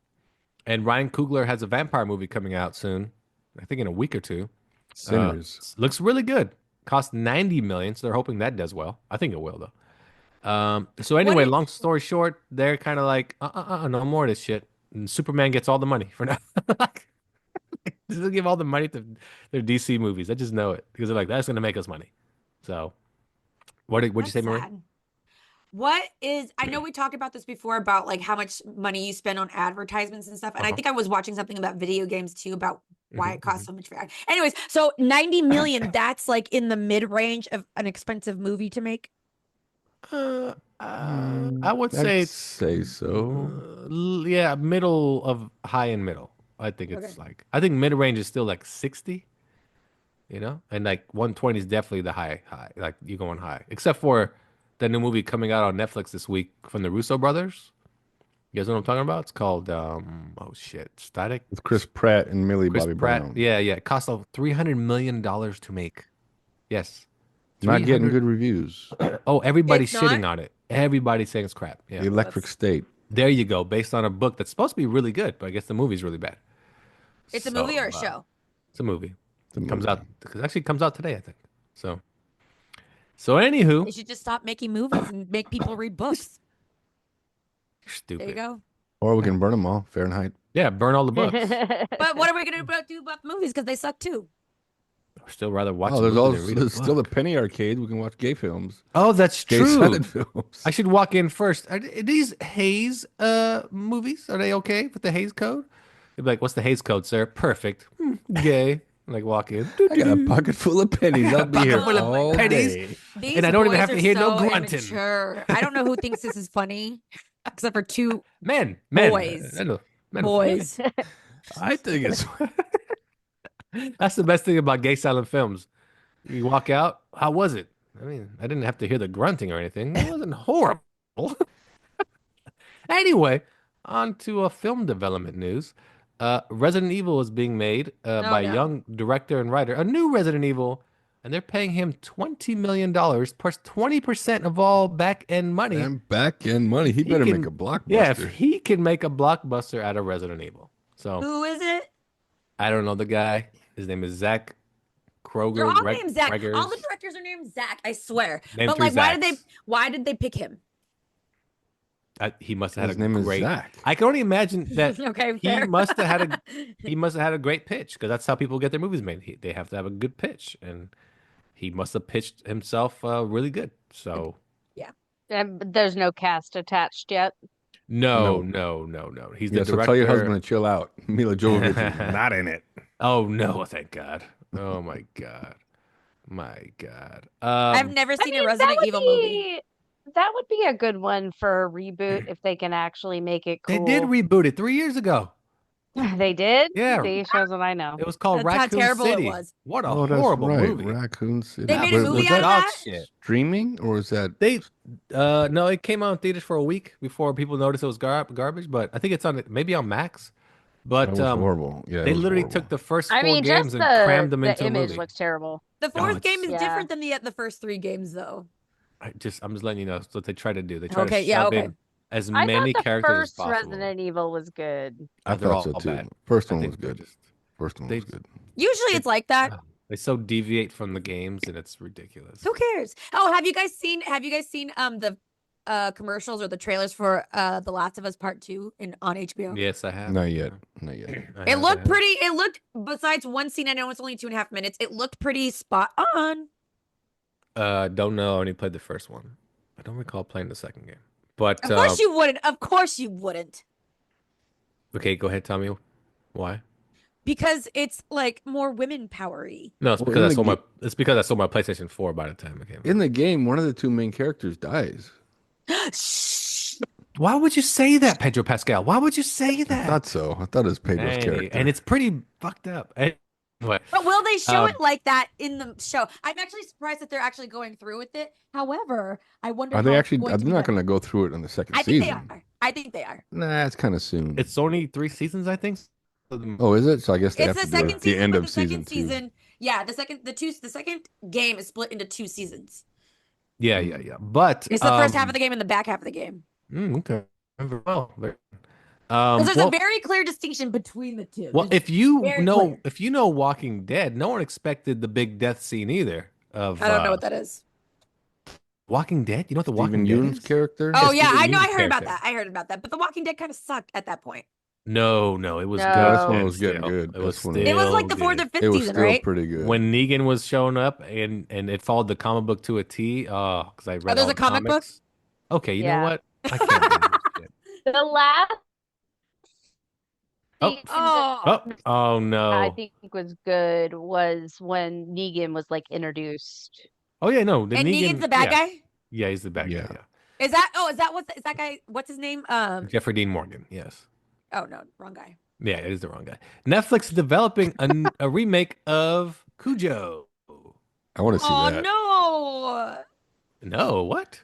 Ryan Coogler has a vampire movie coming out soon. I think in a week or two. Sinners. Looks really good. Cost 90 million, so they're hoping that does well. I think it will though. So anyway, did- long story short, they're kind of like, no more of this shit. And Superman gets all the money for now. They'll give all the money to their DC movies. I just know it because they're like, that's gonna make us money. So, what'd you say, That's Marie? sad. What is, I know we talked about this before about like how much money you spend on advertisements and stuff. And I think I was watching something about video games too about why it costs so much for ad. Anyways, so 90 million, that's like in the mid range of an expensive movie to make. I would say I'd say so. yeah, middle of high and middle. I think it's like I think mid range is still like 60, you know, and like 120 is definitely the high. Like you're going high, except for the new movie coming out on Netflix this week from the Russo brothers. You guys know what I'm talking about? It's called oh shit, Static. With Chris Pratt and Millie Chris Bobby Pratt. Brown. Yeah. It cost $300 million to make. Yes. Not getting 300 good reviews. Oh, everybody's It's shitting not? on it. Everybody's saying it's crap. Yeah. The Electric State. There you go. Based on a book that's supposed to be really good, but I guess the movie's really bad. It's a movie or a So, show? It's a movie. It's a It comes movie. out. It actually comes out today, I think. So anywho, They should just stop making movies and make people read books. you're stupid. There you go. Or we can burn them all. Fahrenheit. Yeah, burn all the books. But what are we going to do about the movies? Because they suck too. I'd still rather watch. Oh, a there's movie also than read a there's still the book. penny arcade. We can watch gay films. Oh, that's Gay true. silent films. I should walk in first. Are these Hayes movies? Are they okay with the Hayes code? They'd be like, "What's the Hayes code, sir?" Perfect. Gay. Like walk in. I got a pocket full of pennies. I'll be here full of all pennies. day. These And I don't even boys have to are hear no so grunting. immature. I don't know who thinks this is funny, except for two Men. Boys. I know. Men. boys. I think it's That's the best thing about gay silent films. You walk out. How was it? I mean, I didn't have to hear the grunting or anything. It wasn't horrible. Anyway, on to a film development news. Resident Evil is being made by a no. young director and writer. A new Resident Evil, and they're paying him $20 million plus 20% of all back end money. And back end money. He better make a blockbuster. Yeah, if he can make a blockbuster out of Resident Evil. So Who is it? I don't know the guy. His name is Zach Kroger. They're all named Zach. All the Reggers. directors are named Zach. I swear. Named But three like, Zachs. why did they pick him? He must have had His a name great. is Zach. I can only imagine that Okay, he fair. must have had a great pitch, because that's how people get their movies made. They have to have a good pitch, and he must have pitched himself really good. So And there's no cast attached yet. no. He's the Yeah, so director. tell your husband to chill out. Mila Jovovich is not in it. Oh no! Thank God. Oh my God. My God. I've never seen a that Resident would Evil movie. be that would be a good one for a reboot if they can actually make it They cool. did reboot it 3 years ago. They did? Yeah. See, shows what I know. It was called That's how Raccoon terrible it City. was. What a Oh, that's horrible right. movie. Raccoon City. They made But a movie was out of dog that? shit. streaming or is that? They no, it came out in theaters for a week before people noticed it was garbage, but I think it's on maybe on Max. But That was horrible. Yeah, they it was literally horrible. took the first I 4 mean, games just and crammed them the into a image movie. looks terrible. The fourth it's- game is Yeah. different than the first 3 games, though. I'm just letting you know. That's what they try to do. They try Okay, to yeah, shove okay. in as I many thought the characters as first possible. Resident Evil was good. I They're thought so all too. bad. First I one think was they're good. just- First one they- was good. Usually it's like that. They so deviate from the games, and it's ridiculous. Who cares? Oh, have you guys seen the commercials or the trailers for The Last of Us Part 2 on HBO? Yes, I have. Not yet. Not yet. It looked besides one scene, I know it's only 2.5 minutes, it looked pretty spot on. Don't know. I only played the first one. I don't recall playing the second game. But Of course you wouldn't. Of course you wouldn't. okay, go ahead. Tell me why. Because it's like more women powery. No, it's Well, because in I the saw my. It's because I sold my PlayStation 4 by the time it came out. In the game, one of the 2 main characters dies. Shh. Why would you say that, Pedro Pascal? Why would you say I that? thought so. I thought it was Pedro's Hey, character. and it's pretty fucked up. Anyway, But will they show Um, it like that in the show? I'm actually surprised that they're actually going through with it. However, I wonder Are they how it's actually? going I'm to be not done. going to go through it in the second I think season. they are. I think they are. Nah, it's kind of soon. it's only 3 seasons, I think. Oh, is it? So I guess they It's have the to do it second at the season, end but of the season second 2. season, yeah, the second game is split into 2 seasons. Yeah. But It's the first half of the game and the back half of the game. Okay. Very well. Because there's Well, a very clear distinction between the two. well, There's- if you very know, clear. if you know Walking Dead, no one expected the big death scene either. Of I don't know what that is. Walking Dead. You know what the Stephen Walking Dead Yeun's is? character. Oh Yes, yeah, Stephen I know. I Yeun's heard about character. that. I heard about that. But The Walking Dead kind of sucked at that point. No, it was No. good. That's when it then was getting still. good. It was That's when still it It was like the good. 4th or 5th It was season, still right? pretty good. When Negan was showing up and it followed the comic book to a T. Oh, because I read there's all a the comic book? comics. Okay, you know Yeah. what? I can't believe this shit. The last Oh. season that Oh no. I think was good was when Negan was like introduced. Oh yeah, no. The And Negan, Negan's the bad yeah. guy. Yeah, he's the bad Yeah. guy. Is that guy? What's his name? Yeah. Jeffrey Dean Morgan. Yes. Oh no, wrong guy. Yeah, it is the wrong guy. Netflix is developing a remake of Cujo. I want to see Oh that. no! No, what?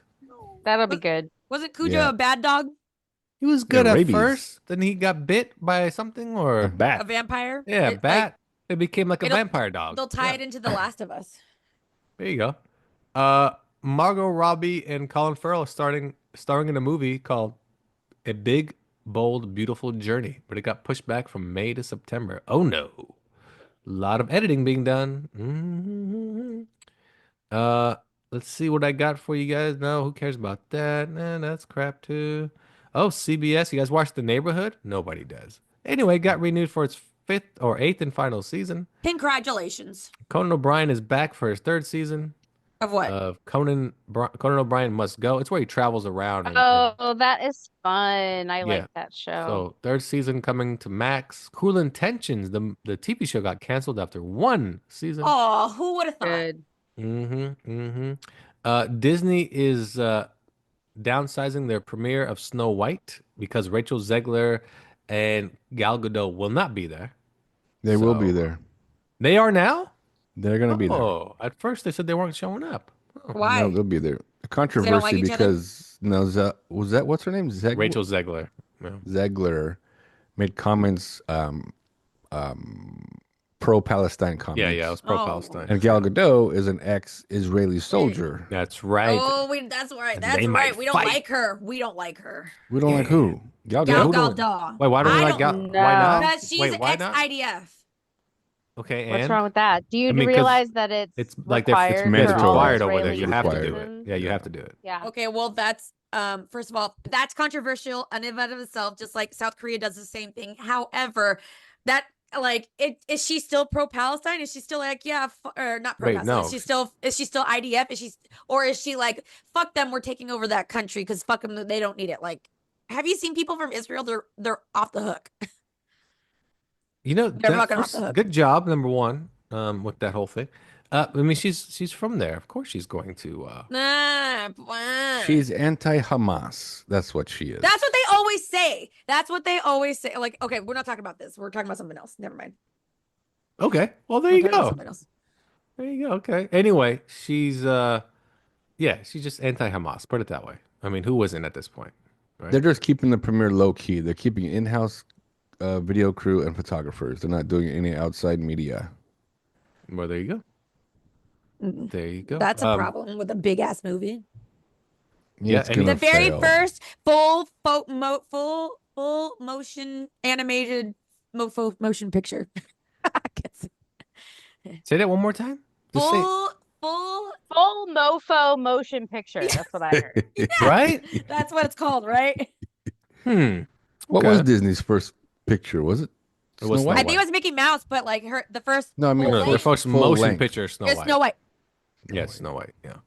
That'll be good. Wasn't Cujo Yeah. a bad dog? He was good at rabies. first, then he got bit by something or A A bat. vampire? yeah, It, bat. It became like a it'll- vampire dog. They'll tie Yeah. it into The Last of Us. There you go. Margot Robbie and Colin Farrell are starring in a movie called A Big, Bold, Beautiful Journey, but it got pushed back from May to September. Oh no. A lot of editing being done. Let's see what I got for you guys. No, who cares about that? Nah, that's crap too. Oh, CBS. You guys watch The Neighborhood? Nobody does. Anyway, got renewed for its 5th or 8th and final season. Congratulations. Conan O'Brien is back for his 3rd season Of what? of Conan O'Brien Must Go. It's where he travels around. Oh, that is fun. I Yeah. like that show. So 3rd season coming to Max. Cruel Intentions, the TV show got canceled after 1 season. Oh, who would have thought? Good. Disney is downsizing their premiere of Snow White because Rachel Zegler and Gal Gadot will not be there. They will So- be there. They are now? They're going to be there. Oh, at first they said they weren't showing up. Oh. Why? No, they'll be there. A don't like controversy each other? because was that what's her name? Rachel Zegler. Yeah. Zegler made comments pro-Palestine comments. Yeah, it was pro-Palestine. And Gal Gadot is an ex-Israeli soldier. That's right. Oh, that's right. And That's they right. might We don't fight. like her. We don't like her. We don't like who? Gal Gal Gadot. Gadot. Wait, why don't we I like Gal? don't Why not? know. Because she's Wait, an why not? ex-IDF. Okay, What's and wrong with that? Do you I mean, 'cause realize that it's like required it's for mandatory. all required over there. Israeli You have to do it. citizens? Yeah, you have to do it. Yeah. Okay, well, that's first of all, that's controversial in and of itself, just like South Korea does the same thing. However, that is she still pro-Palestine? Is she still like, yeah, or not Wait, pro-Palestine? no. Is she still IDF? Or is she like, fuck them, we're taking over that country because fuck them, they don't need it? Like, have you seen people from Israel? They're off the hook. You know, They're fucking off the hook. good job, number one, with that whole thing. I mean, she's from there. Of course, she's going to. She's anti-Hamas. That's what she is. That's what they always say. That's what they always say. Like, okay, we're not talking about this. We're talking about something else. Never mind. Okay, well there We're you talking about go. something else. There you go. Okay. Anyway, she's she's just anti-Hamas. Put it that way. I mean, who wasn't at this point? Right? They're just keeping the premiere low key. They're keeping in-house video crew and photographers. They're not doing any outside media. Well, there you go. Mm. There you go. That's a problem with a big ass movie. Yeah, It's and gonna The very fail. first full motion animated motion picture. I can't say. Say that one more time. Just say Full mofo motion picture. That's what I heard. right. That's what it's called, right? What Okay. was Disney's first picture? Was it It was Snow White? I think it was Mickey Mouse, but like the first. No, I mean full No, the length- first full motion length. picture, Snow it's White. Snow White. Yeah, it's Snow White. Yeah,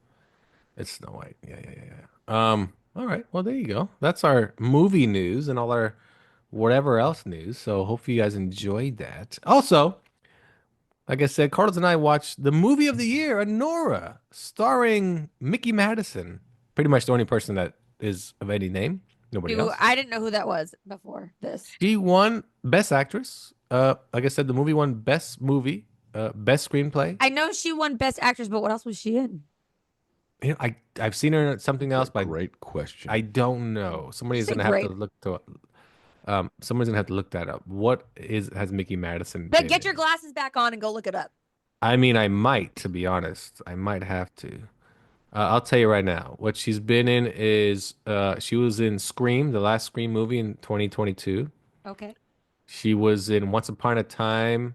it's Snow White. Yeah. All right. Well, there you go. That's our movie news and all our whatever else news. So hopefully you guys enjoyed that. Also, like I said, Carlos and I watched the movie of the year, Anora, starring Mickey Madison. Pretty much the only person that is of any name. Nobody else. I didn't know who that was before this. She won Best Actress. Like I said, the movie won Best Movie, Best Screenplay. I know she won Best Actress, but what else was she in? You know, I've seen her in something else, but Great question. I don't know. Somebody's Say gonna have to great. look to. Somebody's gonna have to look that up. What has Mickey Madison? But been get your in? glasses back on and go look it up. I mean, I might, to be honest. I might have to. I'll tell you right now. What she's been in is she was in Scream, the last Scream movie in 2022. Okay. She was in Once Upon a Time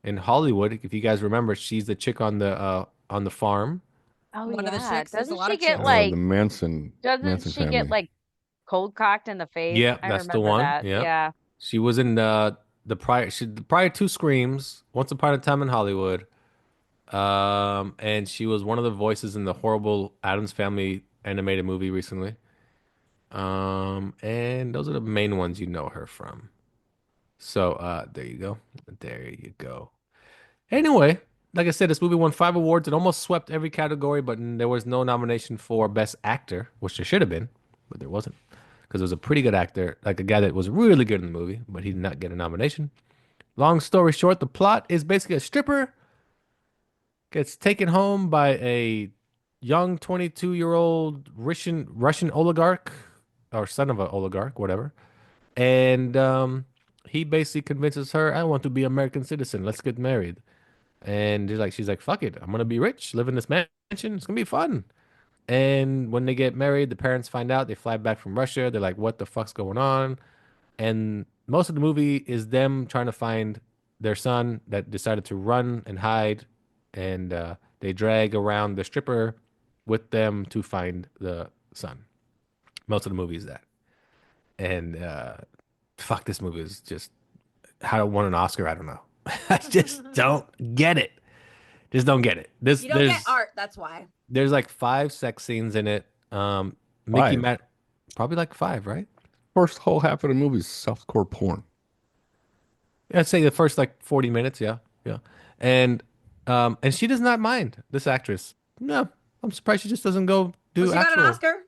in Hollywood. If you guys remember, she's the chick on the farm. Oh One of the yeah. chicks, there's a Doesn't lot she of get chicks. like? the Manson Doesn't she family. get like cold cocked in the face? Yeah, I that's the remember one. that. Yeah. Yeah. She was in the prior two Screams, Once Upon a Time in Hollywood. And she was one of the voices in the horrible Addams Family animated movie recently. And those are the main ones you know her from. So, there you go. There you go. Anyway, like I said, this movie won 5 awards. It almost swept every category, but there was no nomination for Best Actor, which there should have been, but there wasn't. Because it was a pretty good actor, like a guy that was really good in the movie, but he did not get a nomination. Long story short, the plot is basically a stripper gets taken home by a young 22-year-old Russian oligarch or son of an oligarch, whatever. And he basically convinces her, I want to be American citizen. Let's get married. And she's like, fuck it. I'm going to be rich, live in this mansion. It's going to be fun. And when they get married, the parents find out. They fly back from Russia. They're like, what the fuck's going on? And most of the movie is them trying to find their son that decided to run and hide. And they drag around the stripper with them to find the son. Most of the movie is that. And fuck, this movie is just how it won an Oscar. I don't know. I just don't get it. Just don't get it. You don't get art, that's why. There's like 5 sex scenes in it. Mickey probably like 5, right? First whole half of the movie is softcore porn. I'd say the first like 40 minutes, yeah. And she does not mind, this actress. No, I'm surprised she just doesn't go do Well, she got an Oscar?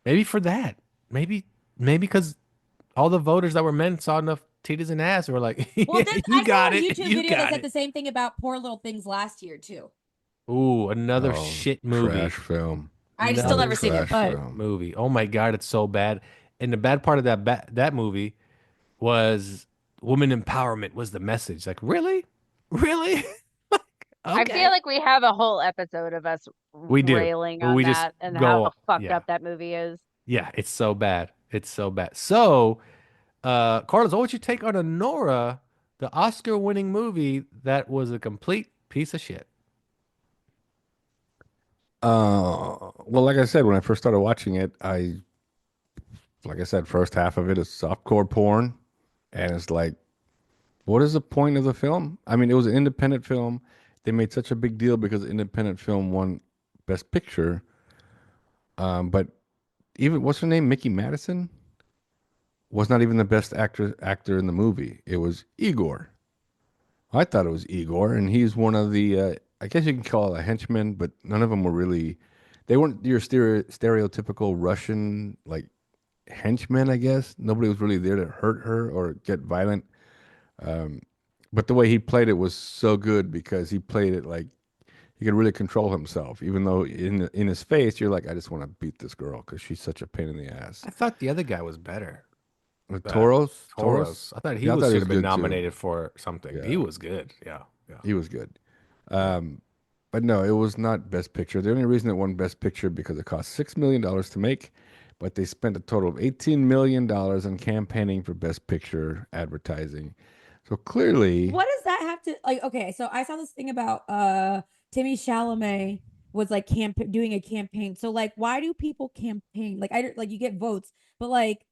Maybe for that. Maybe because all the voters that were men saw enough titties and ass and were like, Well, you got it. YouTube You video that got said it. the same thing about Poor Little Things last year too. Ooh, another Oh, shit movie. Trash film. I still Another never seen it, Trash but film. Movie. Oh my God, it's so bad. And the bad part of that movie was woman empowerment was the message. Like, really? Really? I Okay. feel like we have a whole episode of us We do. railing But on we just that and how go, fucked yeah. up that movie is. Yeah, it's so bad. It's so bad. So, Carlos, what would you take on Anora, the Oscar-winning movie that was a complete piece of shit? Well, like I said, when I first started watching it, like I said, first half of it is softcore porn, and it's like, what is the point of the film? I mean, it was an independent film. They made such a big deal because independent film won Best Picture. But even what's her name, Mickey Madison, was not even the best actor in the movie. It was Igor. I thought it was Igor, and he's one of the I guess you can call it a henchman, but none of them were really. They weren't your stereotypical Russian like henchmen. I guess nobody was really there to hurt her or get violent. Um, but the way he played it was so good because he played it like he could really control himself, even though in his face you're like, I just want to beat this girl because she's such a pain in the ass. I thought the other guy was better. Toros. I thought Yeah, I thought should he have was been good too. nominated for something. Yeah, He was good. Yeah. Yeah. he was good. Um, but no, it was not Best Picture. The only reason it won Best Picture because it cost $6 million to make, but they spent a total of $18 million on campaigning for Best Picture advertising. So clearly, What does that have to like? Okay, so I saw this thing about Timmy Chalamet was like doing a campaign. So like, why do people campaign? Like I like you get votes, but like,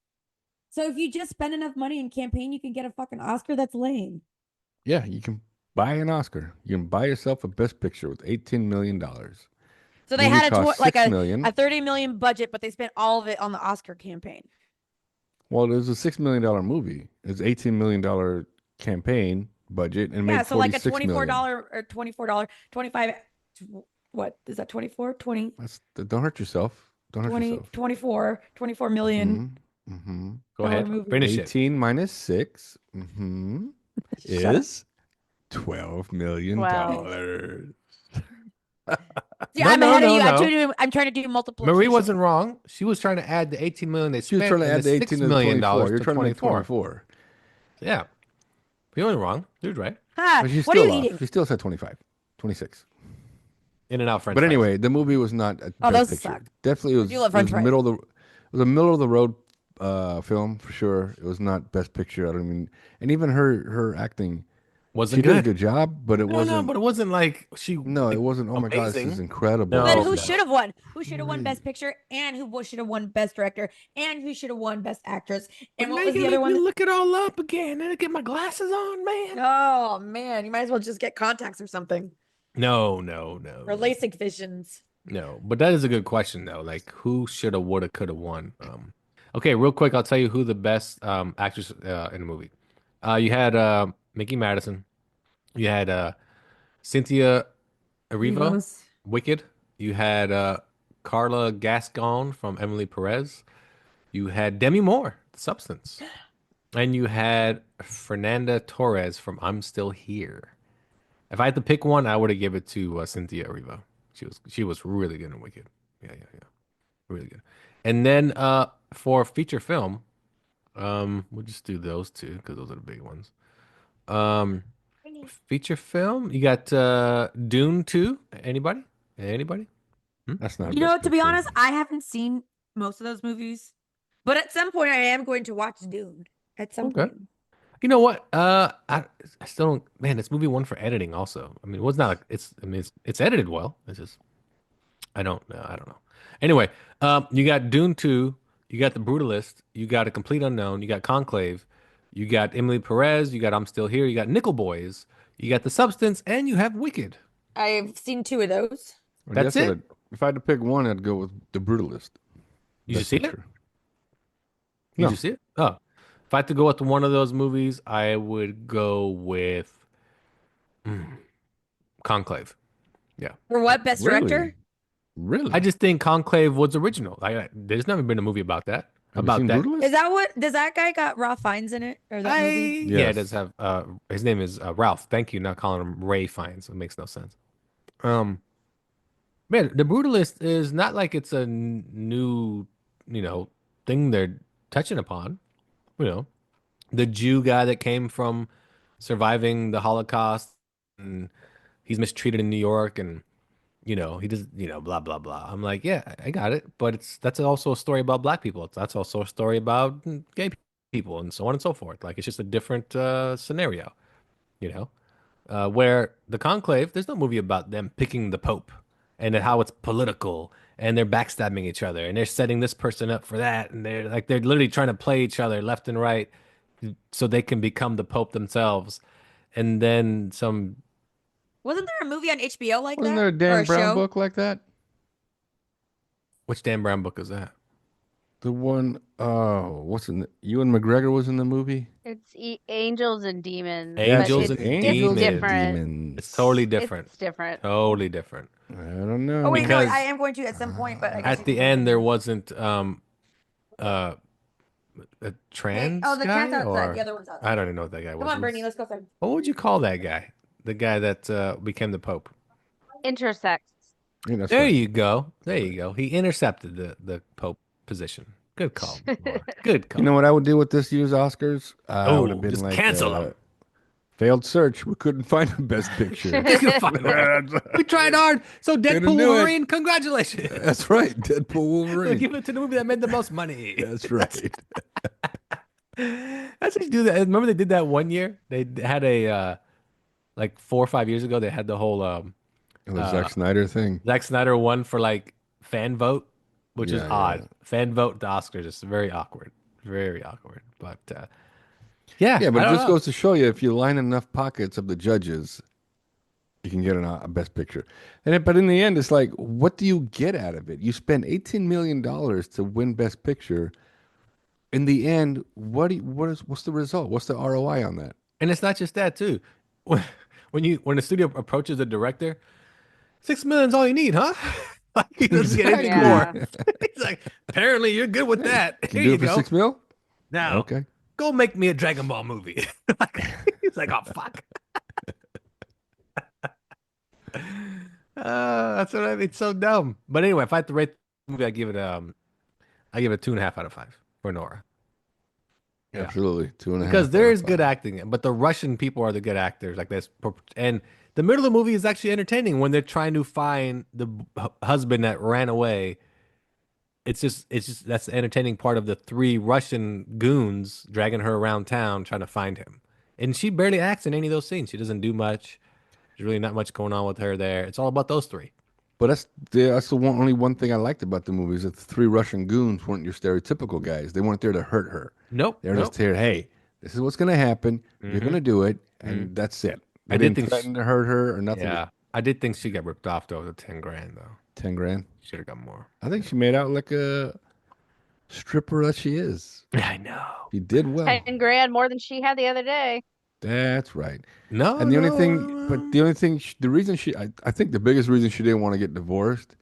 so if you just spend enough money in campaign, you can get a fucking Oscar. That's lame. yeah, you can buy an Oscar. You can buy yourself a Best Picture with $18 million. So they Movie had cost like 6 million. a 30 million budget, but they spent all of it on the Oscar campaign. Well, it was a $6 million movie. It's $18 million campaign budget and Yeah, made so like a 46 $24 million. or $24, 25, what is that 24, 20, Don't hurt yourself. Don't hurt 20, yourself. 24, $24 million Mm-hmm. Mm-hmm. Go ahead. movie. Finish it. 18 minus 6 Shut up. is $12 million. Yeah, No, I'm no, ahead of no, you. no. I'm trying to do multiple. Marie wasn't wrong. She was trying to add the 18 million they She was spent trying to and add the the $6 18 to the million 24. You're to trying to make 24. 24. Yeah. You weren't wrong. Dude, right? Ha, But she's what are still you off. eating? She still said 25. 26. In and out French But fries. anyway, the movie was not a Oh, best those picture. suck. Definitely I do love it French was fries. middle of the it was a middle of the road film for sure. It was not best picture. I don't mean, and even her acting, Wasn't she did a good. good job, but it No, wasn't. but it wasn't like she No, it like wasn't. Oh my God, this is amazing. incredible. No, Then This who is should have won? Who should have won great. Best Picture, and who should have won Best Director, and who should have won Best Actress? But And now what you was the gotta other make me one? look it all up again and get my glasses on, man. Oh man, you might as well just get contacts or something, No, or LASIK visions. no. But that is a good question though. Like who should have, would have, could have won? Okay, real quick, I'll tell you who the best actress in the movie. You had Mickey Madison. You had Cynthia Erivo, Rivos. Wicked. You had Carla Gascon from Emily Perez. You had Demi Moore, The Substance. And you had Fernanda Torres from I'm Still Here. If I had to pick one, I would have given it to Cynthia Erivo. She was really good in Wicked. Yeah. Really good. And then for feature film, we'll just do those two because those are the big ones. Um, feature film, you got Dune 2. Anybody? Anybody? That's not You know, best to be picture. honest, I haven't seen most of those movies, but at some point, I am going to watch Dune. At some Okay. point. You know what? I still don't. Man, this movie won for editing. Also, I mean, it was not like it's. I mean, it's edited well. It's just I don't know. I don't know. Anyway, you got Dune 2. You got The Brutalist. You got A Complete Unknown. You got Conclave. You got Emily Perez. You got I'm Still Here. You got Nickel Boys. You got The Substance, and you have Wicked. I've seen two of those. I That's guess it? if I had to pick one, I'd go with The Brutalist. You Best just see it? picture. You No. just see it? Oh, if I had to go with one of those movies, I would go with Conclave. Yeah. For what? Best Director? Really? I just think Conclave was original. There's never been a movie about that. Have you About seen that. Brutalist? Is that what? Does that guy got Raw Fiennes in it? Or that movie? Yeah, it Yes. does have his name is Ralph. Thank you. Not calling him Ray Fiennes. It makes no sense. Man, The Brutalist is not like it's a new, thing they're touching upon. You know, the Jew guy that came from surviving the Holocaust and he's mistreated in New York, and he does, blah blah blah. I'm like, yeah, I got it, but that's also a story about black people. That's also a story about gay people, and so on and so forth. Like it's just a different scenario, you know. Where the Conclave, there's no movie about them picking the Pope and then how it's political and they're backstabbing each other and they're setting this person up for that, and they're literally trying to play each other left and right so they can become the Pope themselves. And then some. Wasn't there a movie on HBO like Wasn't that? there a Or Dan a Brown show? book like that? Which Dan Brown book is that? The one, what's in Ewan McGregor was in the movie. It's Angels and Demons, but That's Angels it. it's and Angels and different. Demons. It's totally different. It's different. Totally different. I don't know. Oh wait, no, Because I am going to at some point, but I guess at you the can end, there continue. wasn't uh, a trans Oh, the cat's guy, outside. or The other one's outside. I don't even know what that guy was. Come on, Brittany, let's go. What would you call that guy? The guy that became the Pope. Intersex. Yeah, that's There right. you go. There you go. He intercepted the Pope position. Good call, Laura. Good call. You know what I would do with this year's Oscars? I would have Oh, been just like, cancel him. failed search. We couldn't find a best picture. You can find him. We tried hard. So Didn't Deadpool do it. Wolverine, congratulations. That's right. Deadpool We'll Wolverine. give it to the movie that made the most money. That's right. Let's just do that. Remember they did that one year? They had a like 4 or 5 years ago. They had the whole The Zack Snyder thing. Zack Snyder won for like fan vote, which is Yeah, odd. yeah. Fan vote to Oscars is very awkward. Very awkward. But yeah, Yeah, but I it don't just know. goes to show you if you line enough pockets of the judges, you can get a best picture. But in the end, it's like, what do you get out of it? You spend $18 million to win best picture. In the end, what's the result? What's the ROI on that? And it's not just that too. When the studio approaches the director, 6 million's all you need, huh? Like he doesn't get anything Yeah. more. He's like, apparently you're good with that. Can Here you do you it for go. 6 mil? Now Okay. go make me a Dragon Ball movie. He's like, oh fuck. That's what I mean. It's so dumb. But anyway, if I had to rate the movie, I give it 2.5 out of 5 for Nora. Yeah. Absolutely. 2.5. Because there out of is good 5. acting, but the Russian people are the good actors. Like this, and the middle of the movie is actually entertaining when they're trying to find the husband that ran away. It's just that's the entertaining part of the 3 Russian goons dragging her around town trying to find him. And she barely acts in any of those scenes. She doesn't do much. There's really not much going on with her there. It's all about those 3. But that's the only one thing I liked about the movie is that the 3 Russian goons weren't your stereotypical guys. They weren't there to hurt her. Nope. They're Nope. just here, hey, this is what's going to happen. You're going to do it, and that's it. They I did didn't think threaten to hurt her or nothing. Yeah. I did think she got ripped off though, the 10 grand though. 10 grand. Should have got more. I think she made out like a stripper that she is. I know. She did well. 10 grand more than she had the other day. That's right. No. And the only no, thing, but the only thing, the reason I think the biggest reason she didn't want to get divorced,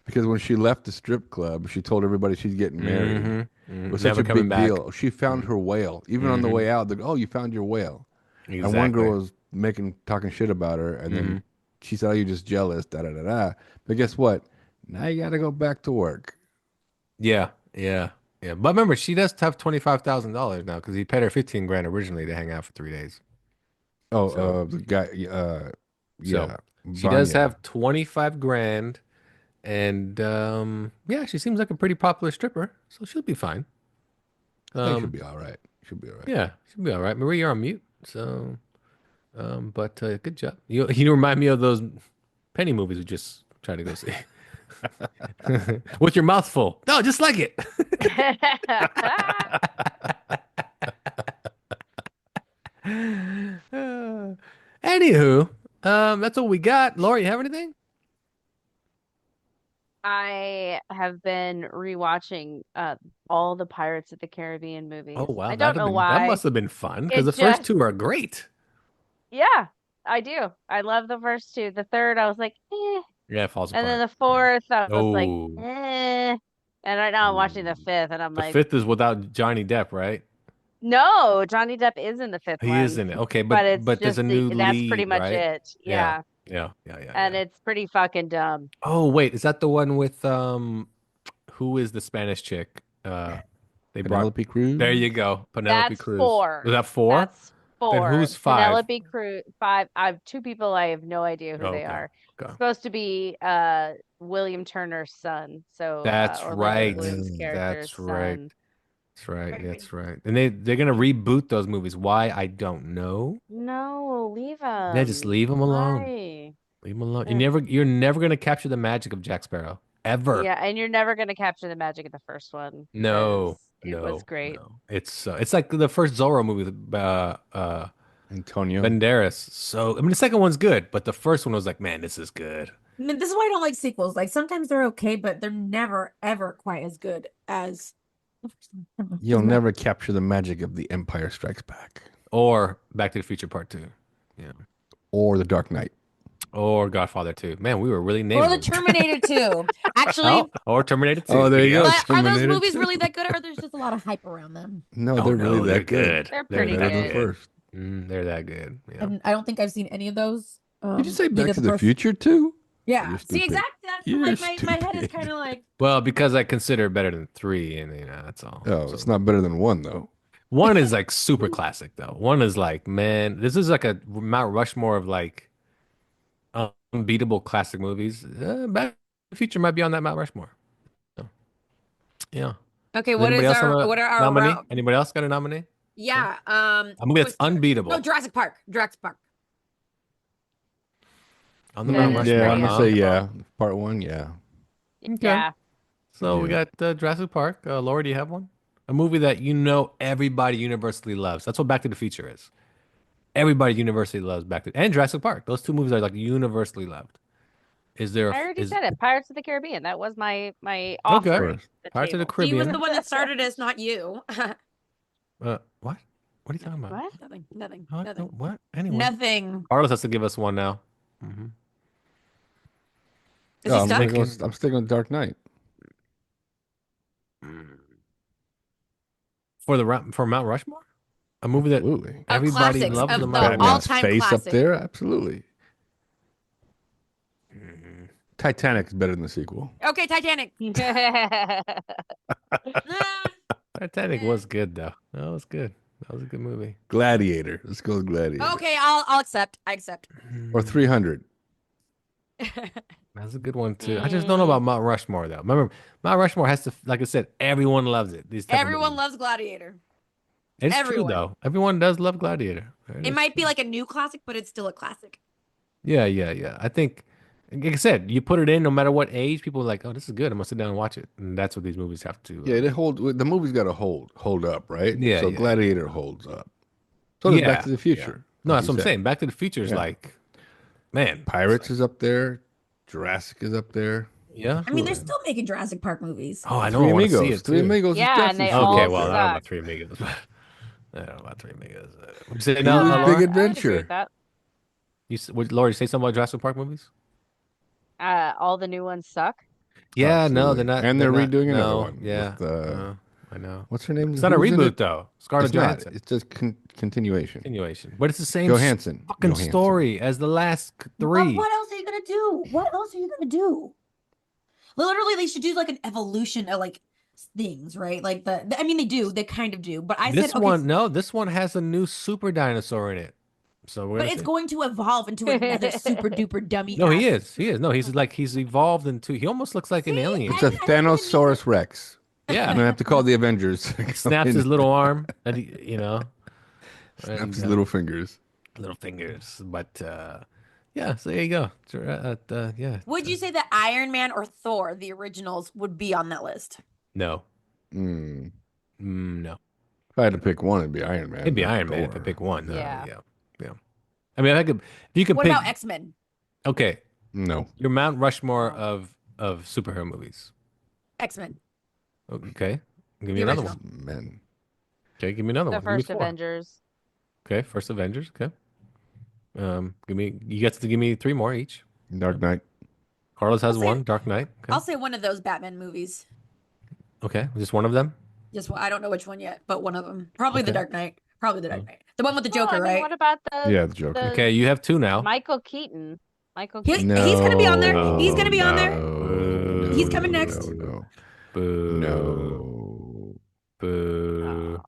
because when she left the strip club, she told everybody she's getting married. It was such Never a coming big back. deal. She found her whale. Even on the way out, oh, you found your whale. And one girl was talking shit about her, and then she said, "Oh, you're just jealous." Da da da da. But guess what? Now you got to go back to work. Yeah. But remember, she does have $25,000 now because he paid her 15 grand originally to hang out for 3 days. Oh, So- the guy. Yeah, She does Vanya. have 25 grand, and yeah, she seems like a pretty popular stripper, so she'll be fine. I think she'll be all right. She'll be all right. Yeah, she'll be all right. Marie, you're on mute, so but good job. You remind me of those Penny movies we just tried to go see. With your mouth full. No, just like it. Anywho, that's all we got. Laura, you have anything? I have been rewatching all the Pirates of the Caribbean movies. Oh wow, I don't know that why. must have been fun because It the first just- 2 are great. Yeah, I do. I love the first 2. The third, I was like, eh. Yeah, it falls And then apart. the fourth, I was like, Oh. eh. And right now I'm watching the fifth, and I'm The like, 5th is without Johnny Depp, right? no, Johnny Depp is in the fifth He one. is in it. Okay, but it's but there's just a new that's lead, pretty much right? it. Yeah. Yeah. And Yeah. it's pretty fucking dumb. Oh wait, is that the one with who is the Spanish chick? They brought. Penelope Cruz. There you go, Penelope That's Cruz. 4. Was that 4? That's 4. who's 5? Penelope Cruz. 5. I have 2 people. I have no idea who they Okay. are. Okay. Supposed to be William Turner's son. So That's Orlando right. Bloom's character's That's right. son. That's right. That's right. And they're gonna reboot those movies. Why? I don't know. No, leave Yeah, just him. leave them alone. Why? Leave them alone. Ugh. You're never gonna capture the magic of Jack Sparrow ever. Yeah, and you're never gonna capture the magic of the first one No, because it was great. no. It's like the first Zorro movie with Antonio. Banderas. So I mean, the second one's good, but the first one was like, man, this is good. I mean, this is why I don't like sequels. Like sometimes they're okay, but they're never ever quite as good as the first one. You'll never capture the magic of The Empire Strikes Back Or Back to the Future Part 2. Yeah. or The Dark Knight. Or Godfather 2. Man, we were really naming Or the them. Terminator 2. Actually, Or Terminator 2. Oh, there you go. but are those Terminator movies 2. really that good, or there's just a lot of hype around them? No, Oh, they're no, really they're that good. They're pretty Better than good. the first. They're that good. Yeah. And I don't think I've seen any of those. Did you say neither Back to the first- Future too? Yeah. You're See, stupid. exactly. That's You're like my head is stupid. kind of like. Well, because I consider it better than 3, and that's all. Oh, So- it's not better than 1 though. 1 is like super classic though. 1 is like, man, this is like a Mount Rushmore of like unbeatable classic movies. Back to the Future might be on that Mount Rushmore. So, yeah. Okay, Does what anybody is else have our a what are our nominee? round? Anybody else got a nominee? Yeah. A movie that's unbeatable No, Jurassic Park. Jurassic Park. on the That Mount is Rushmore. Yeah, I'm pretty gonna say yeah. unbeatable. Part 1, yeah. Yeah. So we Yeah. got Jurassic Park. Laura, do you have one? A movie that everybody universally loves. That's what Back to the Future is. Everybody universally loves and Jurassic Park. Those 2 movies are like universally loved. Is there? I already is, said it. Pirates of the Caribbean. That was my Okay. offer. at the Pirates of the table. He was Caribbean. the one that started us, not you. What? What are you talking about? What? Nothing. Nothing. What? Nothing. What? Anyway. Nothing. Carlos has to give us one now. Mm-hmm. Is Oh, he I'm, stuck? gonna go, I'm sticking with Dark Knight. For Mount Rushmore, a movie that Absolutely. everybody classics, loves. of The the Mount all- Rushmore. Batman's all-time face classic. up there, absolutely. Titanic is better than the sequel. Okay, Titanic. Titanic was good though. That was good. That was a good movie. Gladiator. Let's go with Gladiator. Okay, I'll accept. I accept. Or 300. That's a good one too. I just don't know about Mount Rushmore though. Remember, Mount Rushmore has to, like I said, everyone loves it. These type of Everyone movies. loves Gladiator. It's everyone. true though. Everyone does love Gladiator. It might be like a new classic, but it's still a classic. Yeah. I think, like I said, you put it in no matter what age, people are like, oh, this is good. I'm gonna sit down and watch it. And that's what these movies have to. Yeah, the movie's got to hold up, right? Yeah, So yeah. Gladiator holds up. So does Back to the Future. No, like that's you what I'm said. saying. Back to the Future is Yeah. like, man, Pirates is up there. Jurassic is up there. yeah. I mean, they're still making Jurassic Park movies. Oh, I know. Three I want to see Amigos. it Three too. Amigos. Yeah, is and they definitely all Okay, up well, I there. don't know suck. about Three Amigos. I don't know about Three Amigos. Would you say Yeah, no, Big Laura? I would agree Adventure. with that. Laura, you say something about Jurassic Park movies? All the new ones suck. Yeah, no, Absolutely. they're not. And they're not- redoing another no, one Yeah, with, I know. What's her name? It's not a Who's in reboot it? though. Scarlett It's not. Johansson. It's just continuation. Continuation, but it's the same Johansson. fucking Johansson. story as the last three. What else are you gonna do? What else are you gonna do? Literally, they should do like an evolution of like things, right? Like I mean, they do. They kind of do. But I This said, okay, one, no, this one has a new super dinosaur in it. So we're but gonna it's see. going to evolve into another super duper dummy. No, he ass- is. He is. No, he's evolved into. He almost looks like an See? alien. It's a Thanosaurus Rex. Yeah. I'm gonna have to call the Avengers. Snaps his little arm, and Snaps and, his little fingers. little fingers. But yeah, so there you go. Yeah. Would you say that Iron Man or Thor, the originals, would be on that list? No. Mm. No. If I had to pick one, it'd be Iron Man. It'd be not Iron Man if I Thor. pick one. Yeah. Yeah. I mean, if you could What pick. about X-Men? Okay, No. your Mount Rushmore of superhero movies. X-Men. Okay, give me The another original. one. Men. Okay, give me another The one. Give me first 4. Avengers. Okay, first Avengers. Okay. You get to give me 3 more each. Dark Knight. Carlos has I'll say- one. Dark Knight. Okay. I'll say one of those Batman movies. Okay, just one of them. Just I don't know which one yet, but one of them. Probably the Okay. Dark Knight. Probably the Dark Knight. The one with the Well, Joker, I mean, right? What about the Yeah, the Joker. Okay, you have 2 now. Michael Keaton? Michael He- Keaton. he's gonna be on there. No, He's gonna be on there. no, He's coming next. No. Boo. No. Boo.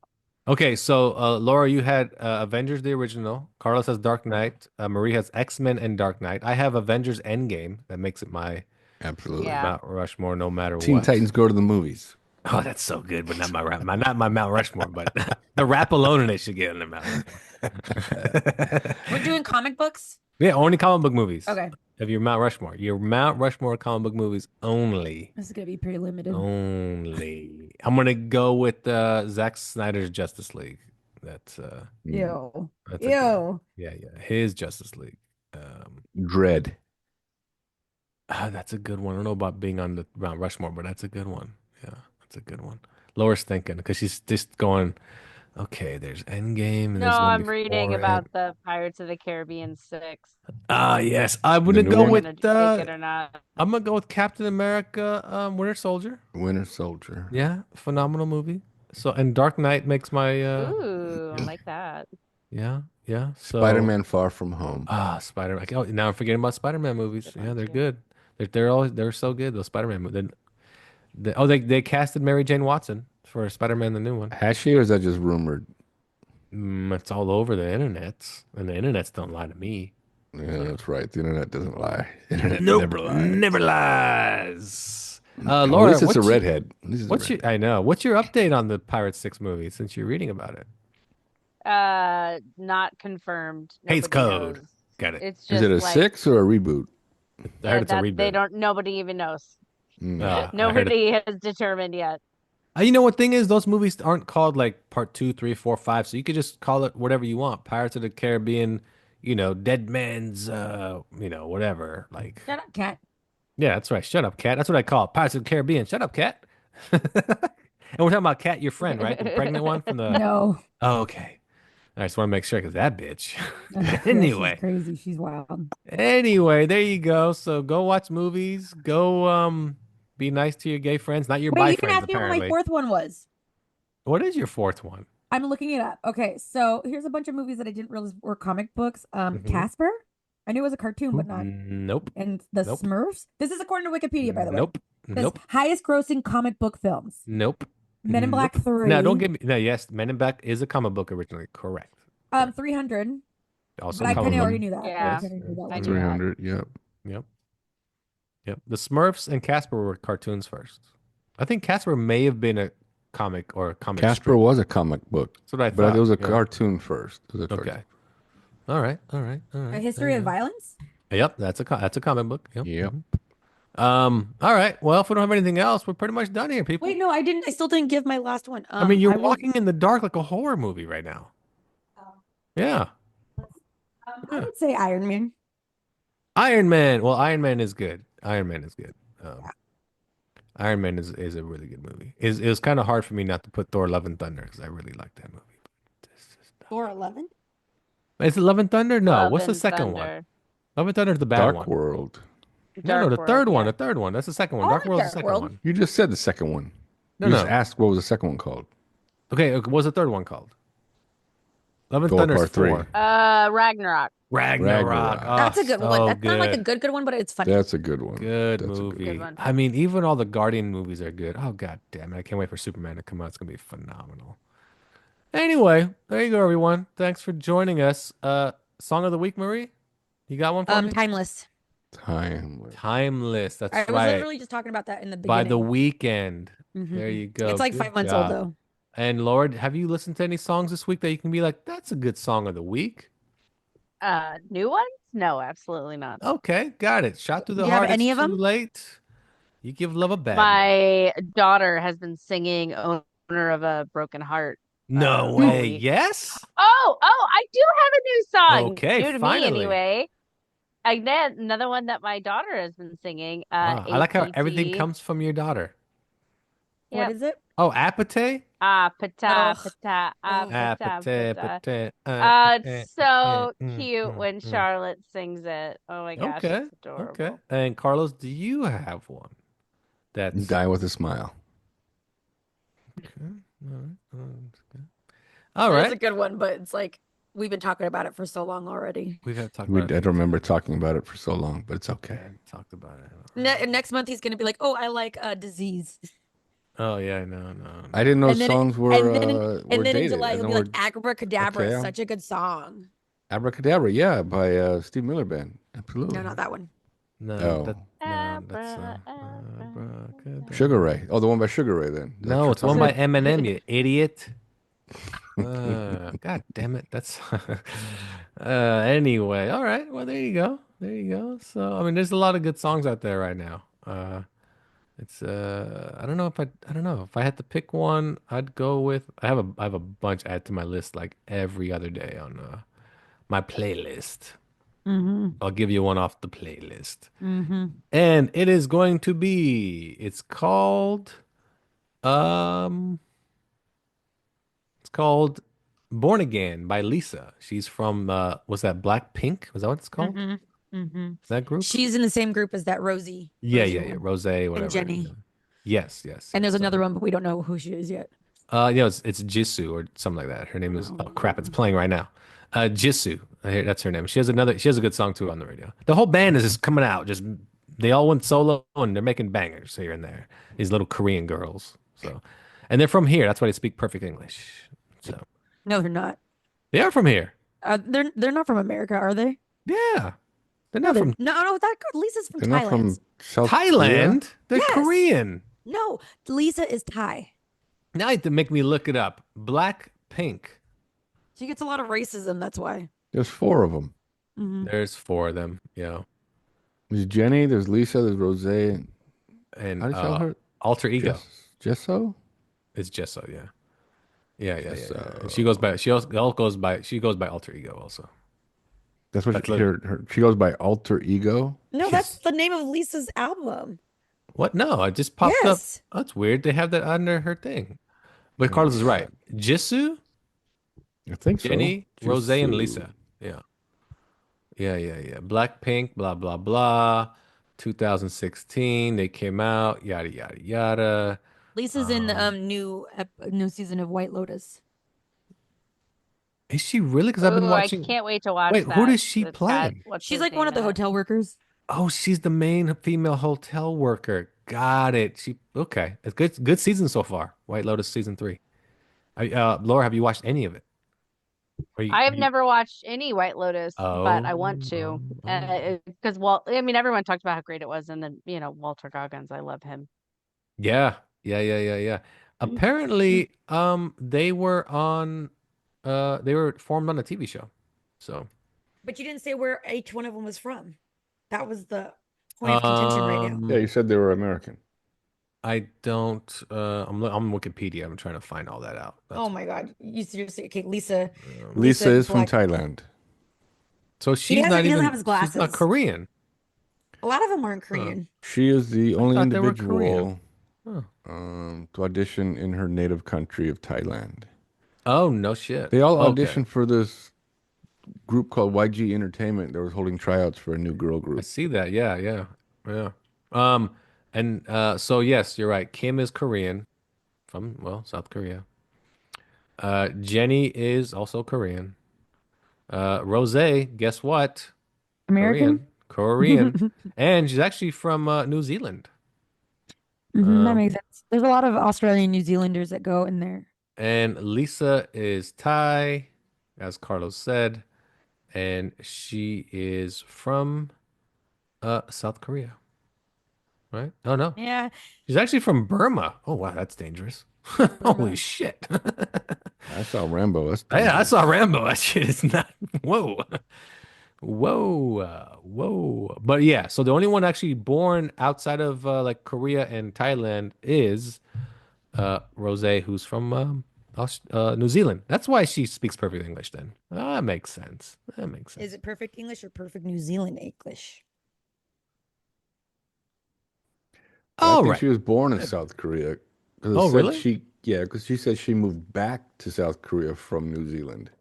Okay, so Laura, you had Avengers the original. Carlos has Dark Knight. Marie has X-Men and Dark Knight. I have Avengers Endgame. That makes it my Absolutely. Yeah. Mount Rushmore, no matter Teen what. Titans Go to the Movies. Oh, that's so good, but not not my Mount Rushmore. But the rap alone, they should get in the Mount Rushmore. We're doing comic books. Yeah, only comic book movies. Okay. Of your Mount Rushmore, your Mount Rushmore comic book movies only. This is gonna be pretty limited. Only. I'm gonna go with Zack Snyder's Justice League. That's Ew. that's a good- Ew. yeah, his Justice League. Dread. That's a good one. I don't know about being on the Mount Rushmore, but that's a good one. Yeah, that's a good one. Laura's thinking because she's just going, okay, there's Endgame. And No, there's one I'm reading before about it. the Pirates of the Caribbean 6. Yes, I'm gonna new go one? with Gonna take it or not. I'm gonna go with Captain America, Winter Soldier. Winter Soldier. Yeah, phenomenal movie. So and Dark Knight makes my Ooh, I like that. yeah. So Spider-Man Far From Home. Spider-Man. Oh, now I'm forgetting about Spider-Man movies. Good Yeah, one, they're too. good. They're so good. Those Spider-Man movies. They casted Mary Jane Watson for Spider-Man the new one. Has she, or is that just rumored? It's all over the internet, and the internets don't lie to me. Yeah, that's right. The internet doesn't lie. The internet never lies. never lies. At Laura, least it's a what's redhead. At least it's a What's your? I know. What's your update on the Pirates 6 movie since you're reading about it? Not confirmed. Hates Nobody code. knows. Got it. It's Is just it a like 6 or a reboot? I heard it's a that reboot. they don't. Nobody even knows. Mm. I heard it- Nobody has determined yet. You know what thing is? Those movies aren't called like part 2, 3, 4, 5. So you could just call it whatever you want. Pirates of the Caribbean, Dead Man's, whatever. Like, Shut up, cat. yeah, that's right. Shut up, cat. That's what I call it. Pirates of the Caribbean. Shut up, cat. And we're talking about Cat, your friend, right? The pregnant one from the. No. Oh, okay. I just want to make sure because that bitch. She's Anyway. crazy. She's wild. Anyway, there you go. So go watch movies. Go be nice to your gay friends, not your Wait, you boyfriends, can ask me what apparently. my fourth one was. What is your fourth one? I'm looking it up. Okay, so here's a bunch of movies that I didn't realize were comic books. Mhm. Casper. I knew it was a cartoon, but not. Nope. And the Nope. Smurfs. This is according to Wikipedia, by the way. Nope. Says Nope. highest grossing comic book films. Nope. Men in Black Nope. 3. No, don't give me. No, yes, Men in Black is a comic book originally. Correct. 300. Also, But I comic kind of book. already knew that. Yeah. I kinda knew that I one. knew that. 300. Yep. Yep. The Smurfs and Casper were cartoons first. I think Casper may have been a comic or a comic Casper strip. was a comic book, That's what I but thought. it was a Yeah. cartoon first. It was a cartoon. Okay. All right. A History of Violence. Yep, that's a comic book. Yep. Yep. All right. Well, if we don't have anything else, we're pretty much done here, people. Wait, no, I didn't. I still didn't give my last one. I mean, you're I will- walking in the dark like a horror movie right now. Yeah. I would say Iron Man. Iron Man. Well, Iron Man is good. Iron Man is good. Iron Man is a really good movie. It was kind of hard for me not to put Thor: Love and Thunder because I really like that movie. Thor 11. Is it Love and Thunder? No. Love What's the and second one? Thunder. Love and Thunder is the bad Dark one. World. No, the Dark third World, one. yeah. The third one. That's the second one. I Dark like World's the Dark second World. one. You just said the second one. No, You no. just asked what was the second one called. Okay, what was the third one called? Love and Thor Thunder is Part 3. 4. Ragnarok. Ragnarok. Ragnarok. Oh, That's a good one. so That's not like a good one, but it's funny. That's a good one. Good That's a movie. Good one. I mean, even all the Guardian movies are good. Oh, god damn it. I can't wait for Superman to come out. It's going to be phenomenal. Anyway, there you go, everyone. Thanks for joining us. Song of the week, Marie? You got one for me? Timeless. Timeless. Timeless. That's I was right. literally just talking about that in the beginning. By the weekend. Mhm. There you go. It's like Good 5 months job. old though. And Lord, have you listened to any songs this week that you can be like, that's a good song of the week? New ones? No, absolutely not. Okay, got it. Shot through the Do you have heart. any It's of too them? late. You give love a bad name. My daughter has been singing "Owner of a Broken Heart." No all way. week. Yes? Oh, I do have a new song. Okay, New to finally. me anyway. Again, another one that my daughter has been singing. Wow, I like how everything APT. comes from your daughter. Yep. What is it? Oh, Apate? Pata, Ugh. pata, Ugh. Apate, pata. pate. It's so mm, cute mm, when mm. Charlotte sings it. Oh my gosh, Okay, it's adorable. okay. And Carlos, do you have one? That's Die with a smile. all That's right. a good one, but it's like we've been talking about it for so long already. We've had to talk I about it. don't remember talking about it for so long, but it's okay. Talked about it. Next month he's gonna be like, "Oh, I like disease." Oh yeah, no, no. I didn't know And then songs were and then were in dated. July And it'll then be like we're Abracadabra is okay. such a good song. Abracadabra, yeah, by Steve Miller Band. No, Absolutely. not that one. No, Oh, that's Sugar Abracadabra. Ray. Oh, the one by Sugar Ray. Then that's what No, you're it's one talking by about. Eminem, you idiot. God damn it. That's anyway. All right. Well, there you go. There you go. So, I mean, there's a lot of good songs out there right now. It's I don't know if I don't know. If I had to pick one, I'd go with I have a bunch added to my list like every other day on my playlist. Mm-hmm. I'll give you one off the playlist. Mm-hmm. And it is going to be it's called um it's called Born Again by Lisa. She's from was that Blackpink? Was that what it's called? Mm-hmm. Mm-hmm. That group? She's in the same group as that Yeah, Rosie yeah, yeah. one, Rose, and whatever. Yeah. Jenny. Yes, yes, And yes. there's So, another one, but we don't know who she is yet. it's Jisoo or something like that. Her name is oh crap, it's Oh. playing right now. Jisoo. That's her name. She has a good song too on the radio. The whole band is just coming out. Just they all went solo and they're making bangers here and there. These little Korean girls. So and they're from here. That's why they speak perfect English. So No, they're not. they are from here. They're not from America, are they? Yeah. They're No, not they're from no, that girl, Lisa's from They're not Thailand. from South Korea. Thailand. They're Yes. Korean. No, Lisa is Thai. Now you have to make me look it up. Blackpink. She gets a lot of racism. That's why. There's four of them. Mm-hmm. There's four of them. Yeah. There's Jenny. There's Lisa. There's Rose. And And how do you spell her? Alter Ego. Jesso. It's Jesso, yeah. Yeah, yeah, yeah, yeah. And Jesso. she goes by she goes by Alter Ego also. That's what That's she goes by Alter Ego. No, Yes. that's the name of Lisa's album. What? No, it just popped up. Yes. Oh, that's weird. They have that under her thing. But Carlos is right. Jisoo, I think so. Jenny, Rose, and Jisoo. Lisa. Yeah. Yeah, yeah, yeah. Blackpink, blah, blah, blah. 2016, they came out, yada, yada, yada. Lisa's in the new season of White Lotus. Is she really? Because I've been Ooh, watching. I can't wait to watch Wait, that. who does she It's play? got- what's She's his like one of name the in it? hotel workers. Oh, she's the main female hotel worker. Got it. She okay. It's good season so far. White Lotus season 3. Laura, have you watched any of it? I have never watched any White Lotus, but I want Oh, to. Because I mean, everyone talked about how great it was, and then Walter Goggins, I love him. yeah, yeah, yeah, yeah, yeah. Apparently, they were formed on a TV show. So, But you didn't say where each one of them was from. That was the point of contention right now. Yeah, you said they were American. I don't. I'm Wikipedia. I'm trying to find all that out. Oh my God. You seriously, okay, Lisa. Lisa is from Black- Thailand. So He she's not doesn't even. have his She's not glasses. Korean. A lot of them aren't Korean. She is the only thought they were Korean. individual to audition in her native country of Thailand. Oh no shit. They all Okay. auditioned for this group called YG Entertainment that was holding tryouts for a new girl I group. see that. Yeah, yeah, yeah. And so yes, you're right. Kim is Korean from, well, South Korea. Jenny is also Korean. Rose, guess what? American? Korean. And she's actually from New Zealand. That Um, makes sense. There's a lot of Australian New Zealanders that go in there. And Lisa is Thai, as Carlos said, and she is from South Korea. Right? Oh no. Yeah. She's actually from Burma. Oh wow, that's dangerous. Holy shit. I saw Rambo. That's Yeah, I saw Rambo. That shit is not. Whoa. Whoa. But yeah, so the only one actually born outside of like Korea and Thailand is Rose, who's from New Zealand. That's why she speaks perfect English then. That makes sense. That makes sense. Is it perfect English or perfect New Zealand English? I All think right. she was born in South Korea. 'Cause it Oh, said really? because she said she moved back to South Korea from New Zealand.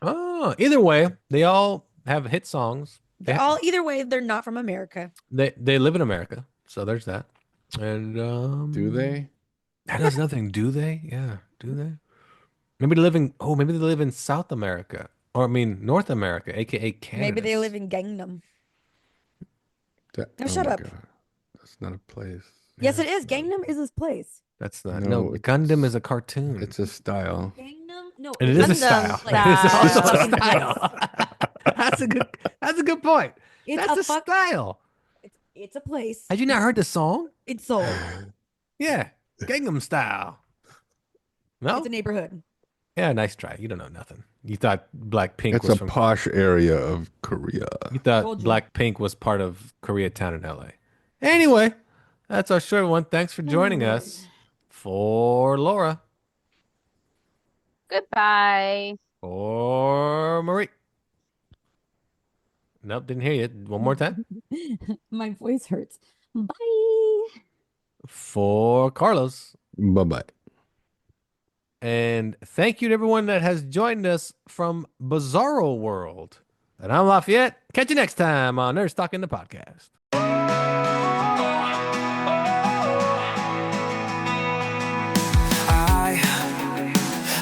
Oh, either way, they all have hit songs. They're all either way, they're not from America. They live in America, so there's that. And Do they? that is nothing. Do they? Yeah, do they? Maybe they live in South America, or I mean North America, aka Canada. Maybe they live in Gangnam. No, oh shut my up. God. That's not a place. Yes, it is. Gangnam is his place. That's not. No, No, it's- Gundam is a cartoon. It's a style. Gangnam? No, and it is a Gundam style. style. It's also a Fucking style. That's a good. That's a good point. It's That's a a fuck. style. It's a place. Had you not heard the song? It's Seoul. Yeah, Gangnam Style. No. It's a neighborhood. Yeah, nice try. You don't know nothing. You thought Blackpink It's was a from. posh area of Korea. You thought Told you. Blackpink was part of Koreatown in LA. Anyway, that's our short one. Thanks for joining us. For Laura. Goodbye. For Marie. Nope, didn't hear you. One more time. My voice hurts. Bye. For Carlos. Bye-bye. And thank you to everyone that has joined us from Bizarro World. And I'm Lafayette. Catch you next time on Nerds Talking the Podcast.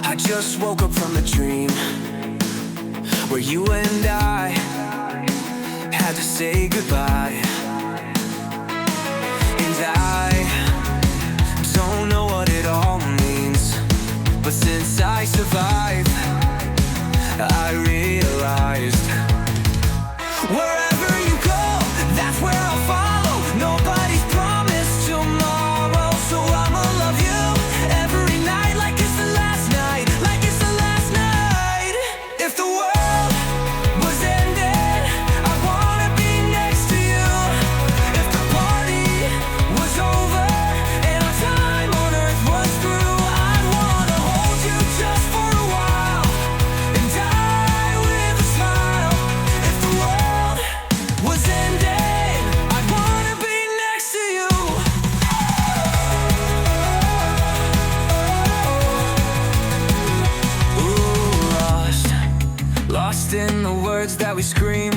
I just woke up from a dream where you and I had to say goodbye. And I don't know what it all means, but since I survived, I realized wherever you go, that's where I'll follow. Nobody's promised tomorrow, so I'ma love you every night like it's the last night, like it's the last night. If the world was ending, I wanna be next to you. If the party was over and our time on earth was through, I'd wanna hold you just for a while and die with a smile. If the world was ending, I'd wanna be next to you. Ooh, lost in the words that we scream.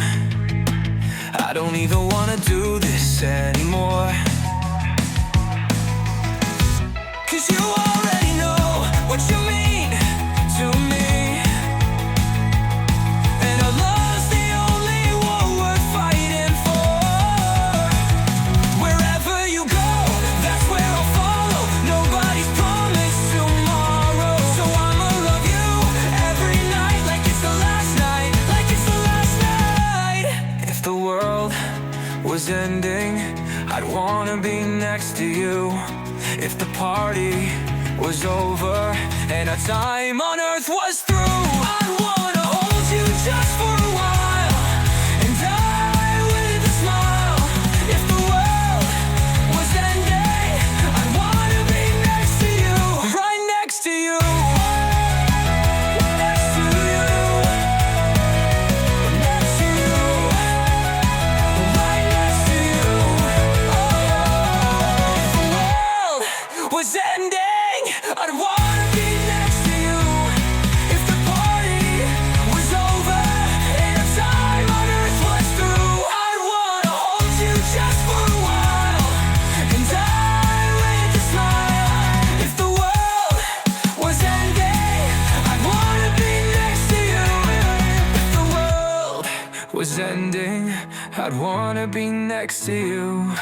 I don't even wanna do this anymore. 'Cause you already know what you mean to me. And our love's the only war worth fighting for. Wherever you go, that's where I'll follow. Nobody's promised tomorrow, so I'ma love you every night like it's the last night, like it's the last night. If the world was ending, I'd wanna be next to you. If the party was over and our time on earth was through, I'd wanna hold you just for a while and die with a smile. If the world was ending, I'd wanna be next to you, right next to you. Next to you. Next to you. Right next to you. Oh, if the world was ending, I'd wanna be next to you. If the party was over and our time on earth was through, I'd wanna hold you just for a while and die with a smile. If the world was ending, I'd wanna be next to you. If the world was ending, I'd wanna be next to you.